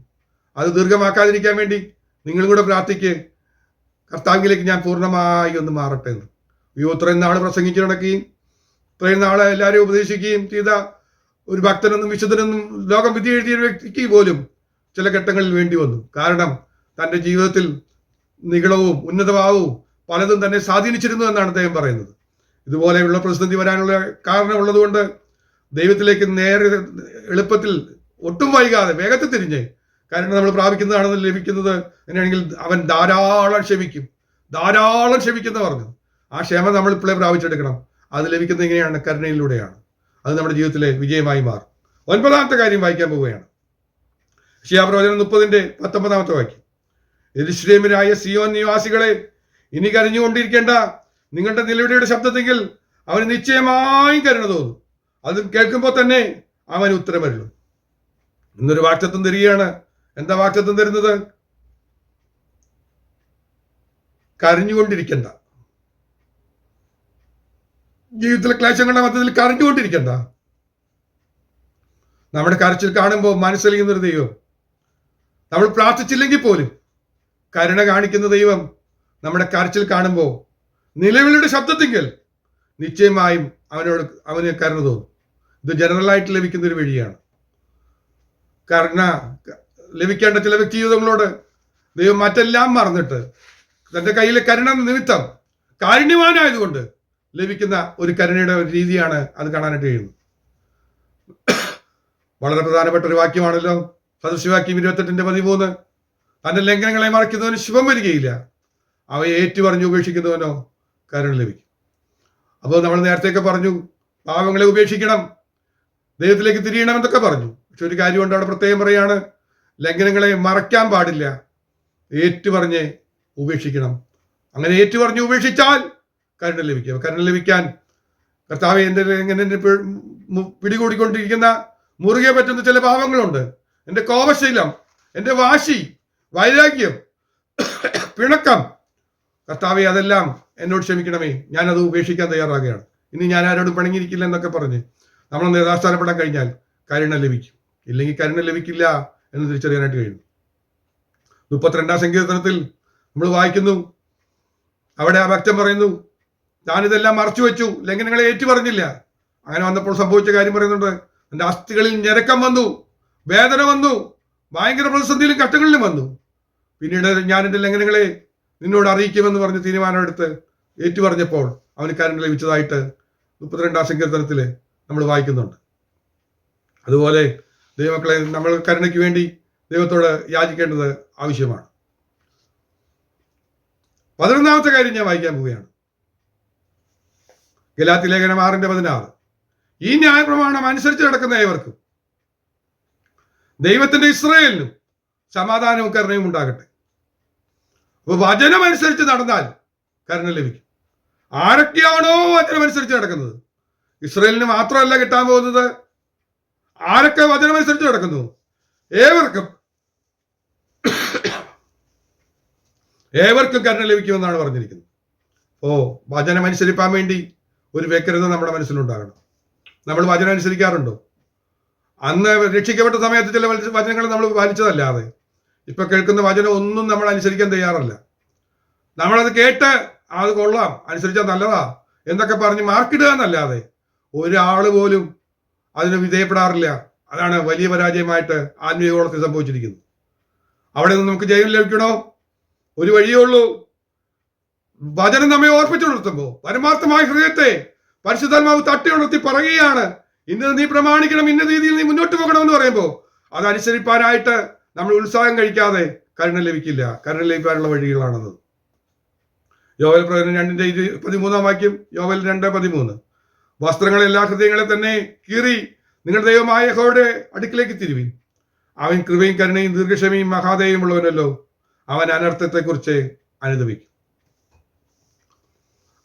അത് ദീർഘമാക്കാതിരിക്കാൻ വേണ്ടി നിങ്ങളും കൂടെ പ്രാർത്ഥിക്ക്, കർത്താവിലേക്ക് ഞാൻ പൂർണ്ണമായി ഒന്ന് മാറട്ടെ എന്ന്. ഇത്രയും നാൾ പ്രസംഗിച്ചു നടക്കുകയും ഇത്രയും നാളെ എല്ലാവരെയും ഉപദേശിക്കുകയും ചെയ്ത ഒരു ഭക്തനൊന്നും വിശുദ്ധനൊന്നും ലോകം വിധി എഴുതിയ വ്യക്തിക്ക് പോലും ചില ഘട്ടങ്ങളിൽ വേണ്ടി വന്നു. കാരണം തൻ്റെ ജീവിതത്തിൽ നിഗളവും ഉന്നതഭാവവും പലതും തന്നെ സ്വാധീനിച്ചിരുന്നു എന്നാണ് അദ്ദേഹം പറയുന്നത്. ഇതുപോലെയുള്ള പ്രതിസന്ധി വരാനുള്ള കാരണമുള്ളത് കൊണ്ട് ദൈവത്തിലേക്ക് നേരെ എളുപ്പത്തിൽ ഒട്ടും വൈകാതെ വേഗത്തിൽ തിരിഞ്ഞ്, കാരണം നമ്മൾ പ്രാപിക്കുന്നതാണെന്ന് ലഭിക്കുന്നത് അങ്ങനെയാണെങ്കിൽ അവൻ ധാരാളം ക്ഷമിക്കുന്ന പറഞ്ഞു. ആ ക്ഷമ നമ്മൾ ഇപ്പോഴേ പ്രാപിച്ചെടുക്കണം. അത് ലഭിക്കുന്നത് എങ്ങനെയാണ്? കരുണയിലൂടെയാണ്. അത് നമ്മുടെ ജീവിതത്തിലെ വിജയമായി മാറും. 9ാമത്തെ കാര്യം വായിക്കാൻ പോവുകയാണ്. യെശയ്യാപ്രവചനം 30:19 വാക്യം. യെരൂശലേമിനായ സിയോൻ നിവാസികളെ, ഇനി കരഞ്ഞുകൊണ്ടിരിക്കേണ്ട. നിങ്ങളുടെ നിലവിളിയുടെ ശബ്ദത്തെങ്കിൽ അവന് നിശ്ചയമായും കരുണ തോന്നും. അത് കേൾക്കുമ്പോൾ തന്നെ അവന് ഉത്തരമരുളും. ഇന്നൊരു വാക്തത്വം തരികയാണ്. എന്താ വാക്തത്വം തരുന്നത്? കരഞ്ഞുകൊണ്ടിരിക്കണ്ട. ജീവിതത്തിലെ ക്ലേശങ്ങളുടെ മധ്യത്തിൽ കരഞ്ഞുകൊണ്ടിരിക്കണ്ട. നമ്മുടെ കരച്ചിൽ കാണുമ്പോൾ മനസ്സലിയുന്നൊരു ദൈവം, നമ്മൾ പ്രാർത്ഥിച്ചില്ലെങ്കിൽ പോലും കരുണ കാണിക്കുന്ന ദൈവം നമ്മുടെ കരച്ചിൽ കാണുമ്പോൾ നിലവിളിയുടെ ശബ്ദത്തെങ്കിൽ നിശ്ചയമായും അവന് കരുണ തോന്നും. ഇത് ജനറലായിട്ട് ലഭിക്കുന്ന ഒരു വഴിയാണ്. കരുണ ലഭിക്കേണ്ട ചില വ്യക്തി ജീവിതങ്ങളോട് ദൈവം മറ്റെല്ലാം മറന്നിട്ട് തന്റെ കയ്യിലെ കരുണ നിമിത്തം കാരുണ്യവാനായതുകൊണ്ട് ലഭിക്കുന്ന ഒരു കരുണയുടെ ഒരു രീതിയാണ് അത് കാണാനായിട്ട് കഴിയുന്നത്. വളരെ പ്രധാനപ്പെട്ട ഒരു വാക്യമാണല്ലോ സദൃശവാക്യം 28:13. തന്റെ ലംഘനങ്ങളെ മറയ്ക്കുന്നവന് ശുഭം വരികയില്ല, അവയെ ഏറ്റുപറഞ്ഞ് ഉപേക്ഷിക്കുന്നവനോ കരുണ ലഭിക്കും. അപ്പോൾ നമ്മൾ നേരത്തെയൊക്കെ പറഞ്ഞു, പാവങ്ങളെ ഉപേക്ഷിക്കണം, ദൈവത്തിലേക്ക് തിരിയണം എന്നൊക്കെ പറഞ്ഞു. പക്ഷെ ഒരു കാര്യമുണ്ട്, അവിടെ പ്രത്യേകം പറയാണ്, ലംഘനങ്ങളെ മറയ്ക്കാൻ പാടില്ല, ഏറ്റുപറഞ്ഞ് ഉപേക്ഷിക്കണം. അങ്ങനെ ഏറ്റുപറഞ്ഞ് ഉപേക്ഷിച്ചാൽ കരുണ ലഭിക്കും. കരുണ ലഭിക്കാൻ കർത്താവെ, എന്റെ പിടികൂടിക്കൊണ്ടിരിക്കുന്ന മുറുകെ പറ്റുന്ന ചില പാവങ്ങളുണ്ട്. എൻ്റെ കോപശീലം, എൻ്റെ വാശി, വൈരാഗ്യം, പിണക്കം, കർത്താവെ അതെല്ലാം എന്നോട് ക്ഷമിക്കണമേ, ഞാനത് ഉപേക്ഷിക്കാൻ തയ്യാറാകുകയാണ്. ഇനി ഞാൻ ആരോടും പിണങ്ങിയിരിക്കില്ല എന്നൊക്കെ പറഞ്ഞ് നമ്മളൊന്ന് യഥാസ്ഥാനപ്പെടാൻ കഴിഞ്ഞാൽ കരുണ ലഭിക്കും. ഇല്ലെങ്കിൽ കരുണ ലഭിക്കില്ല എന്ന് തിരിച്ചറിയാനായിട്ട് കഴിയുന്നു. 32-ാം സങ്കീർത്തനത്തിൽ നമ്മൾ വായിക്കുന്നു, അവിടെ ആ ഭക്തൻ പറയുന്നു, ഞാനിതെല്ലാം മറച്ചു വെച്ചു, ലംഘനങ്ങളെ ഏറ്റുപറഞ്ഞില്ല. അങ്ങനെ വന്നപ്പോൾ സംഭവിച്ച കാര്യം പറയുന്നുണ്ട്, എൻ്റെ അസ്ഥികളിൽ ഞരക്കം വന്നു, വേദന വന്നു, ഭയങ്കര പ്രതിസന്ധിയിലും ഘട്ടങ്ങളിലും വന്നു. പിന്നീട് ഞാൻ എൻ്റെ ലംഘനങ്ങളെ നിന്നോട് അറിയിക്കുമെന്ന് പറഞ്ഞ് തീരുമാനമെടുത്ത് ഏറ്റുപറഞ്ഞപ്പോൾ അവന് കരുണ ലഭിച്ചതായിട്ട് 32-ാം സങ്കീർത്തനത്തിൽ നമ്മൾ വായിക്കുന്നുണ്ട്. അതുപോലെ ദൈവമക്കളെ, നമ്മൾ കരുണയ്ക്ക് വേണ്ടി ദൈവത്തോട് യാചിക്കേണ്ടത് ആവശ്യമാണ്. 11ാമത്തെ കാര്യം ഞാൻ വായിക്കാൻ പോവുകയാണ്. ഗലാത്യ ലേഖനം 6:16. ഈ ന്യായപ്രമാണം അനുസരിച്ച് നടക്കുന്ന ഏവർക്കും ദൈവത്തിന്റെ ഇസ്രായേലിനും സമാധാനവും കരുണയും ഉണ്ടാകട്ടെ. അപ്പൊ വചനം അനുസരിച്ച് നടന്നാൽ കരുണ ലഭിക്കും. ആരൊക്കെയാണോ വചനം അനുസരിച്ച് നടക്കുന്നത്, ഇസ്രായേലിന് മാത്രമല്ല കിട്ടാൻ പോകുന്നത്, ആരൊക്കെ വചനം അനുസരിച്ച് നടക്കുന്നു ഏവർക്കും ഏവർക്കും കരുണ ലഭിക്കുമെന്നാണ് പറഞ്ഞിരിക്കുന്നത്. വചനം അനുസരിപ്പാൻ വേണ്ടി ഒരു വ്യഗ്രത നമ്മുടെ മനസ്സിലുണ്ടാകണം. നമ്മൾ വചനം അനുസരിക്കാറുണ്ടോ? അന്ന് രക്ഷിക്കപ്പെട്ട സമയത്ത് ചില വചനങ്ങൾ നമ്മൾ പാലിച്ചതല്ലാതെ ഇപ്പൊ കേൾക്കുന്ന വചനം ഒന്നും നമ്മൾ അനുസരിക്കാൻ തയ്യാറല്ല. നമ്മളത് കേട്ട് അത് കൊള്ളാം, അനുസരിച്ചാൽ നല്ലതാ എന്നൊക്കെ പറഞ്ഞ് മാർക്കിടുക എന്നല്ലാതെ ഒരാൾ പോലും അതിന് വിധേയപ്പെടാറില്ല. അതാണ് വലിയ പരാജയമായിട്ട് ആത്മീയഗോളത്തിൽ സംഭവിച്ചിരിക്കുന്നത്. അവിടെ നിന്ന് നമുക്ക് ജയം ലഭിക്കണോ? ഒരു വഴിയേ ഉള്ളൂ. വചനം നമ്മെ ഓർപ്പിച്ചുണർത്തുമ്പോൾ പരമാർത്ഥമായ ഹൃദയത്തെ പരിശുദ്ധാത്മാവ് തട്ടിയുണർത്തി പറയുകയാണ്, ഇന്നത് നീ പ്രമാണിക്കണം, ഇന്ന രീതിയിൽ നീ മുന്നോട്ട് പോകണമെന്ന് പറയുമ്പോൾ അതനുസരിപ്പാനായിട്ട് നമ്മൾ ഉത്സാഹം കഴിക്കാതെ കരുണ ലഭിക്കില്ല. കരുണ ലഭിക്കാനുള്ള വഴികളാണത്. യോവേൽ പ്രവചനം 2:13 വാക്യം, യോവേൽ 2:13. വസ്ത്രങ്ങളെല്ലാ ഹൃദയങ്ങളെ തന്നെ കീറി നിങ്ങളുടെ ദൈവമായ യഹോവയുടെ അടുക്കിലേക്ക് തിരുവിൻ. അവൻ കൃപയും കരുണയും ദീർഘക്ഷമയും മഹാദയും ഉള്ളവനല്ലോ, അവൻ അനർത്ഥത്തെക്കുറിച്ച് അനുദപിക്കും.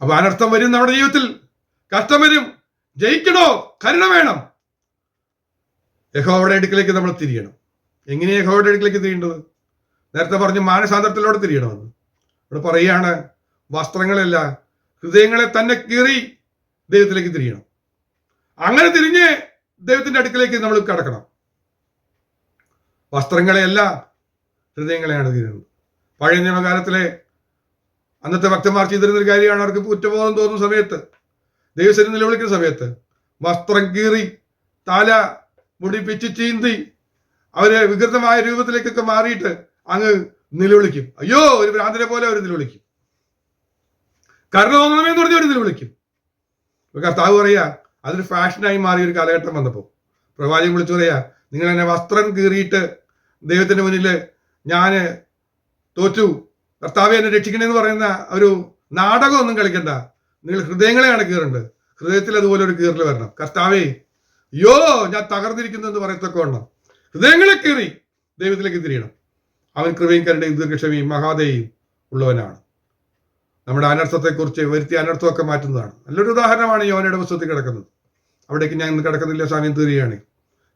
അപ്പൊ അനർത്ഥം വരും, നമ്മുടെ ജീവിതത്തിൽ കഷ്ടം വരും. ജയിക്കണോ? കരുണ വേണം. യഹോവയുടെ അടുക്കിലേക്ക് നമ്മൾ തിരിയണം. എങ്ങനെ യഹോവയുടെ അടുക്കിലേക്ക് തിരിയേണ്ടത്? നേരത്തെ പറഞ്ഞു മാനസാന്തരത്തിലൂടെ തിരിയണമെന്ന്. ഇവിടെ പറയുകയാണ്, വസ്ത്രങ്ങളല്ല ഹൃദയങ്ങളെ തന്നെ കീറി ദൈവത്തിലേക്ക് തിരിയണം. അങ്ങനെ തിരിഞ്ഞ് ദൈവത്തിന്റെ അടുക്കിലേക്ക് നമ്മൾ കടക്കണം. വസ്ത്രങ്ങളെയല്ല, ഹൃദയങ്ങളെയാണ് തിരിയുന്നത്. പഴയ നിയമകാലത്തിലെ അന്നത്തെ ഭക്തന്മാർ ചെയ്തിരുന്നൊരു കാര്യമാണ്, അവർക്ക് കുറ്റബോധം തോന്നുന്ന സമയത്ത്, ദൈവസന്നിധിയിൽ നിലവിളിക്കുന്ന സമയത്ത് വസ്ത്രം കീറി തല മുടിപ്പിച്ച് ചീന്തി അവര് വികൃതമായ രൂപത്തിലേക്കൊക്കെ മാറിയിട്ട് അങ്ങ് നിലവിളിക്കും. അയ്യോ, ഒരു ഭ്രാന്തനെ പോലെ അവർ നിലവിളിക്കും. കരുണ തോന്നണമെന്ന് പറഞ്ഞ് അവർ നിലവിളിക്കും. കർത്താവ് പറയാ, അതൊരു ഫാഷനായി മാറിയ ഒരു കാലഘട്ടം വന്നപ്പോൾ പ്രവാചകൻ വിളിച്ചു പറയാ, നിങ്ങൾ എന്നെ വസ്ത്രം കീറിയിട്ട് ദൈവത്തിന്റെ മുന്നിൽ ഞാൻ തോറ്റു, കർത്താവെ എന്നെ രക്ഷിക്കണമെന്ന് പറയുന്ന ഒരു നാടകമൊന്നും കളിക്കണ്ട. നിങ്ങൾ ഹൃദയങ്ങളെയാണ് കീറേണ്ടത്. ഹൃദയത്തിൽ അതുപോലെ ഒരു കീറൽ വരണം. കർത്താവേ, അയ്യോ ഞാൻ തകർന്നിരിക്കുന്നു എന്ന് പറയത്തൊക്കെ വേണം. ഹൃദയങ്ങളെ കീറി ദൈവത്തിലേക്ക് തിരിയണം. അവൻ കൃപയും കരുണയും ദീർഘക്ഷമയും മഹാദയും ഉള്ളവനാണ്. നമ്മുടെ അനർത്ഥത്തെക്കുറിച്ച് വരുത്തിയ അനർത്ഥമൊക്കെ മാറ്റുന്നതാണ്. നല്ലൊരു ഉദാഹരണമാണ് യോനയുടെ പുസ്തകത്തിൽ കിടക്കുന്നത്. അവിടേക്ക് ഞാൻ ഇന്ന് കിടക്കുന്നില്ല, സമയം തീരുകയാണ്.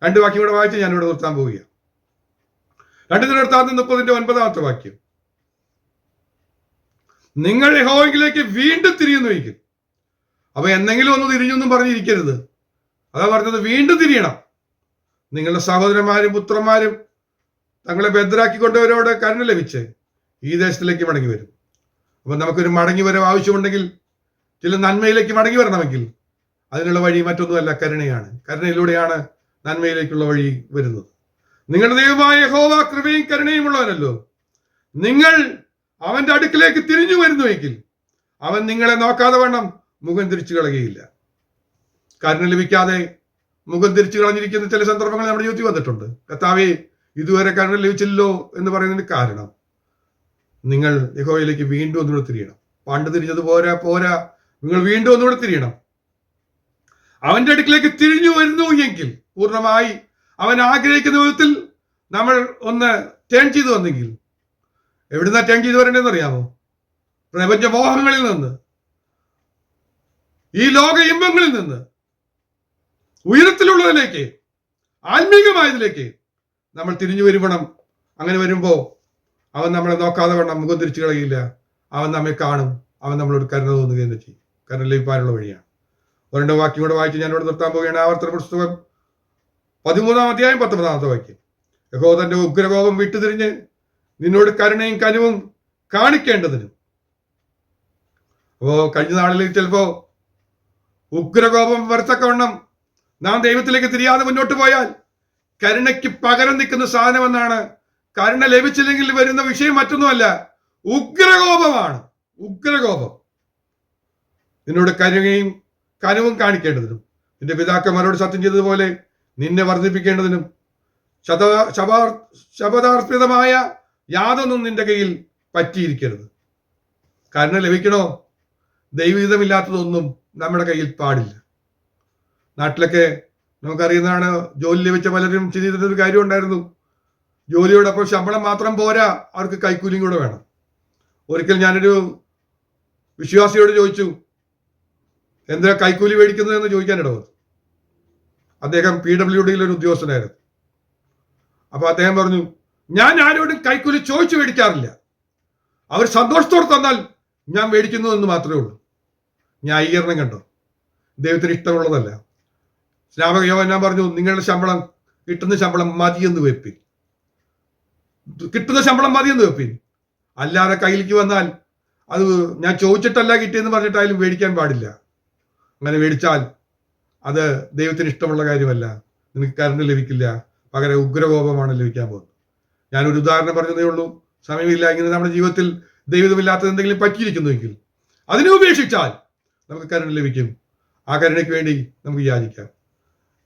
2 വാക്യം കൂടെ വായിച്ച് ഞാനിവിടെ നിർത്താൻ പോവുകയാണ്. 2 ദിനവൃത്താന്തം 30:9 വാക്യം, നിങ്ങൾ യഹോവയിലേക്ക് വീണ്ടും തിരിയുന്നുവെങ്കിൽ. അപ്പൊ എന്തെങ്കിലും ഒന്ന് തിരിഞ്ഞൊന്നും പറഞ്ഞിരിക്കരുത്. അതാ പറഞ്ഞത്, വീണ്ടും തിരിയണം. നിങ്ങളുടെ സഹോദരന്മാരും പുത്രന്മാരും തങ്ങളെ ബദ്ധരാക്കിക്കൊണ്ടവരോട് കരുണ ലഭിച്ച് ഈ ദേശത്തിലേക്ക് മടങ്ങി വരും. അപ്പൊ നമുക്കൊരു മടങ്ങി വരവ് ആവശ്യമുണ്ടെങ്കിൽ, ചില നന്മയിലേക്ക് മടങ്ങി വരണമെങ്കിൽ അതിനുള്ള വഴി മറ്റൊന്നുമല്ല, കരുണയാണ്. കരുണയിലൂടെയാണ് നന്മയിലേക്കുള്ള വഴി വരുന്നത്. നിങ്ങളുടെ ദൈവമായ യഹോവ കൃപയും കരുണയും ഉള്ളവനല്ലോ. നിങ്ങൾ അവന്റെ അടുക്കിലേക്ക് തിരിഞ്ഞു വരുന്നുവെങ്കിൽ അവൻ നിങ്ങളെ നോക്കാതെ വണ്ണം മുഖം തിരിച്ചു കളയുകയില്ല. കരുണ ലഭിക്കാതെ മുഖം തിരിച്ചു കളഞ്ഞിരിക്കുന്ന ചില സന്ദർഭങ്ങൾ നമ്മുടെ ജീവിതത്തിൽ വന്നിട്ടുണ്ട്. കർത്താവേ, ഇതുവരെ കരുണ ലഭിച്ചില്ലല്ലോ എന്ന് പറയുന്നതിന് കാരണം, നിങ്ങൾ യഹോവയിലേക്ക് വീണ്ടും ഒന്നുകൂടെ തിരിയണം. പണ്ട് തിരിഞ്ഞത് പോരാ, നിങ്ങൾ വീണ്ടും ഒന്നുകൂടെ തിരിയണം. അവന്റെ അടുക്കിലേക്ക് തിരിഞ്ഞു വരുന്നു എങ്കിൽ, പൂർണ്ണമായി അവൻ ആഗ്രഹിക്കുന്ന വിധത്തിൽ നമ്മൾ ഒന്ന് ടേൺ ചെയ്തു വന്നെങ്കിൽ, എവിടുന്നാ ടേൺ ചെയ്തു വരേണ്ടതെന്ന് അറിയാമോ? പ്രപഞ്ചമോഹങ്ങളിൽ നിന്ന്, ഈ ലോക ഇമ്പങ്ങളിൽ നിന്ന് ഉയരത്തിലുള്ളതിലേക്ക്, ആത്മീകമായതിലേക്ക് നമ്മൾ തിരിഞ്ഞു വരുവണം. അങ്ങനെ വരുമ്പോ അവൻ നമ്മളെ നോക്കാതെ വേണം മുഖം തിരിച്ചു കളയില്ല. അവൻ നമ്മെ കാണും. അവൻ നമ്മളോട് കരുണ തോന്നുകയും ചെയ്യും. കരുണ ലഭിക്കാനുള്ള വഴിയാണ്. 2 വാക്യം കൂടെ വായിച്ച് ഞാൻ ഇവിടെ നിർത്താൻ പോവുകയാണ്. ആവർത്തന പുസ്തകം 13-19 വാക്യം, യഹോവ തന്റെ ഉഗ്രകോപം വിട്ടുതിരിഞ്ഞ് നിന്നോട് കരുണയും കനിവും കാണിക്കേണ്ടതിനും. അപ്പോ കഴിഞ്ഞ നാളിൽ ചിലപ്പോ ഉഗ്രകോപം വരത്തക്കവണ്ണം നാം ദൈവത്തിലേക്ക് തിരിയാതെ മുന്നോട്ട് പോയാൽ കരുണയ്ക്ക് പകരം നിൽക്കുന്ന സാധനമെന്നാണ്. കരുണ ലഭിച്ചില്ലെങ്കിൽ വരുന്ന വിഷയം മറ്റൊന്നുമല്ല, ഉഗ്രകോപമാണ്. ഉഗ്രകോപം. നിന്നോട് കരുണയും കനിവും കാണിക്കേണ്ടതിനും, നിന്റെ പിതാക്കന്മാരോട് സത്യം ചെയ്തതുപോലെ നിന്നെ വർദ്ധിപ്പിക്കേണ്ടതിനും, ശപഥാർപ്പിതമായ യാതൊന്നും നിന്റെ കയ്യിൽ പറ്റിയിരിക്കരുത്. കരുണ ലഭിക്കണോ? ദൈവഹിതമില്ലാത്തതൊന്നും നമ്മുടെ കയ്യിൽ പാടില്ല. നാട്ടിലൊക്കെ നമുക്കറിയുന്നതാണ്, ജോലി ലഭിച്ച പലരും ചെയ്തിരുന്നൊരു കാര്യം ഉണ്ടായിരുന്നു. ജോലിയോടൊപ്പം ശമ്പളം മാത്രം പോരാ, അവർക്ക് കൈക്കൂലിയും കൂടെ വേണം. ഒരിക്കൽ ഞാനൊരു വിശ്വാസിയോട് ചോദിച്ചു, എന്തിനാ കൈക്കൂലി മേടിക്കുന്നതെന്ന് ചോദിക്കാൻ ഇടവന്നു. അദ്ദേഹം PWDയിൽ ഒരു ഉദ്യോഗസ്ഥനായിരുന്നു. അപ്പൊ അദ്ദേഹം പറഞ്ഞു, ഞാൻ ആരോടും കൈക്കൂലി ചോദിച്ചു മേടിക്കാറില്ല. അവർ സന്തോഷത്തോടെ തന്നാൽ ഞാൻ മേടിക്കുന്നു എന്ന് മാത്രമേ ഉള്ളൂ. ന്യായീകരണം കണ്ടോ? ദൈവത്തിന് ഇഷ്ടമുള്ളതല്ല. സ്നാപക യോഹന്നാൻ പറഞ്ഞു, നിങ്ങളുടെ ശമ്പളം കിട്ടുന്ന ശമ്പളം മതിയെന്ന് വെപ്പിൻ, കിട്ടുന്ന ശമ്പളം മതിയെന്ന് വെപ്പിൻ. അല്ലാതെ കയ്യിലേക്ക് വന്നാൽ അത് ഞാൻ ചോദിച്ചിട്ടല്ല കിട്ടിയെന്ന് പറഞ്ഞിട്ടായാലും മേടിക്കാൻ പാടില്ല. അങ്ങനെ മേടിച്ചാൽ അത് ദൈവത്തിന് ഇഷ്ടമുള്ള കാര്യമല്ല. നിനക്ക് കരുണ ലഭിക്കില്ല, പകരം ഉഗ്രകോപമാണ് ലഭിക്കാൻ പോകുന്നത്. ഞാനൊരു ഉദാഹരണം പറഞ്ഞതേ ഉള്ളൂ, സമയമില്ല. ഇങ്ങനെ നമ്മുടെ ജീവിതത്തിൽ ദൈവമില്ലാത്തത് എന്തെങ്കിലും പറ്റിയിരിക്കുന്നുവെങ്കിൽ അതിനെ ഉപേക്ഷിച്ചാൽ നമുക്ക് കരുണ ലഭിക്കും. ആ കരുണയ്ക്ക് വേണ്ടി നമുക്ക് യാചിക്കാം.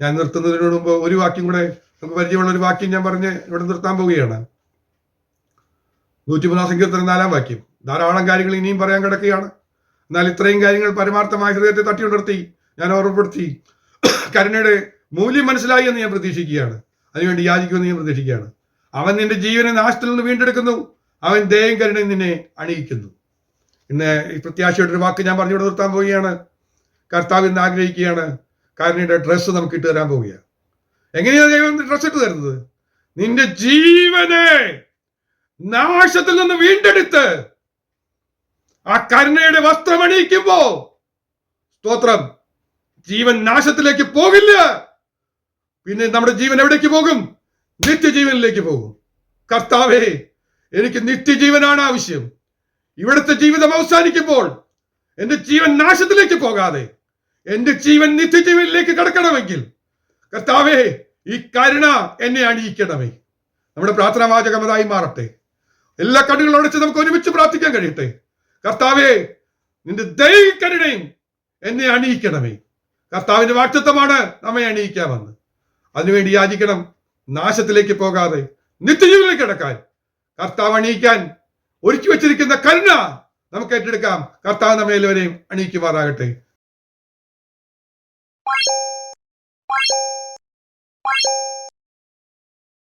ഞാൻ നിർത്തുന്നതിനോട് മുമ്പ് ഒരു വാക്യം കൂടെ, നമുക്ക് പരിചയമുള്ള ഒരു വാക്യം ഞാൻ പറഞ്ഞ് ഇവിടെ നിർത്താൻ പോവുകയാണ്. 103 സങ്കീർത്തനം 4 വാക്യം. ധാരാളം കാര്യങ്ങൾ ഇനിയും പറയാൻ കിടക്കുകയാണ്. എന്നാൽ ഇത്രയും കാര്യങ്ങൾ പരമാർത്ഥമായ ഹൃദയത്തെ തട്ടിയുണർത്തി ഞാൻ ഓർമ്മപ്പെടുത്തി. കരുണയുടെ മൂല്യം മനസ്സിലായി എന്ന് ഞാൻ പ്രതീക്ഷിക്കുകയാണ്. അതിനുവേണ്ടി യാചിക്കുമെന്ന് ഞാൻ പ്രതീക്ഷിക്കുകയാണ്. അവൻ നിന്റെ ജീവനെ നാശത്തിൽ നിന്ന് വീണ്ടെടുക്കുന്നു, അവൻ ദയയും കരുണയും നിന്നെ അണിയിക്കുന്നു. ഇന്ന് ഈ പ്രത്യാശയുടെ ഒരു വാക്ക് ഞാൻ പറഞ്ഞുകൊണ്ട് നിർത്താൻ പോവുകയാണ്. കർത്താവ് ഇന്ന് ആഗ്രഹിക്കുകയാണ്, കരുണയുടെ ഡ്രസ്സ് നമുക്ക് ഇട്ട് തരാൻ പോവുകയാണ്. എങ്ങനെയാണ് ദൈവം ഡ്രസ്സ് ഇട്ട് തരുന്നത്? നിന്റെ ജീവനെ നാശത്തിൽ നിന്ന് വീണ്ടെടുത്ത് ആ കരുണയുടെ വസ്ത്രം അണിയിക്കുമ്പോ, സ്തോത്രം, ജീവൻ നാശത്തിലേക്ക് പോകില്ല. പിന്നെ നമ്മുടെ ജീവൻ എവിടേക്ക് പോകും? നിത്യജീവനിലേക്ക് പോകും. കർത്താവേ, എനിക്ക് നിത്യജീവനാണ് ആവശ്യം. ഇവിടുത്തെ ജീവിതം അവസാനിക്കുമ്പോൾ എന്റെ ജീവൻ നാശത്തിലേക്ക് പോകാതെ എന്റെ ജീവൻ നിത്യജീവനിലേക്ക് കടക്കണമെങ്കിൽ കർത്താവേ, ഈ കരുണ എന്നെ അണിയിക്കണമേ. നമ്മുടെ പ്രാർത്ഥനാ വാചകം അതായി മാറട്ടെ. എല്ലാ കണ്ണുകളും അടച്ച് നമുക്ക് ഒരുമിച്ച് പ്രാർത്ഥിക്കാൻ കഴിയട്ടെ. കർത്താവേ, നിന്റെ ദയയും കരുണയും എന്നെ അണിയിക്കണമേ. കർത്താവിന്റെ വാഗ്ദത്തമാണ് നമ്മെ അണിയിക്കാമെന്ന്. അതിനുവേണ്ടി യാചിക്കണം, നാശത്തിലേക്ക് പോകാതെ നിത്യജീവനിലേക്ക് കിടക്കാൻ. കർത്താവ് അണിയിക്കാൻ ഒരുക്കി വെച്ചിരിക്കുന്ന കരുണ നമുക്ക് ഏറ്റെടുക്കാം. കർത്താവ് നമ്മെ എല്ലാവരെയും അണിയിക്കുമാറാകട്ടെ.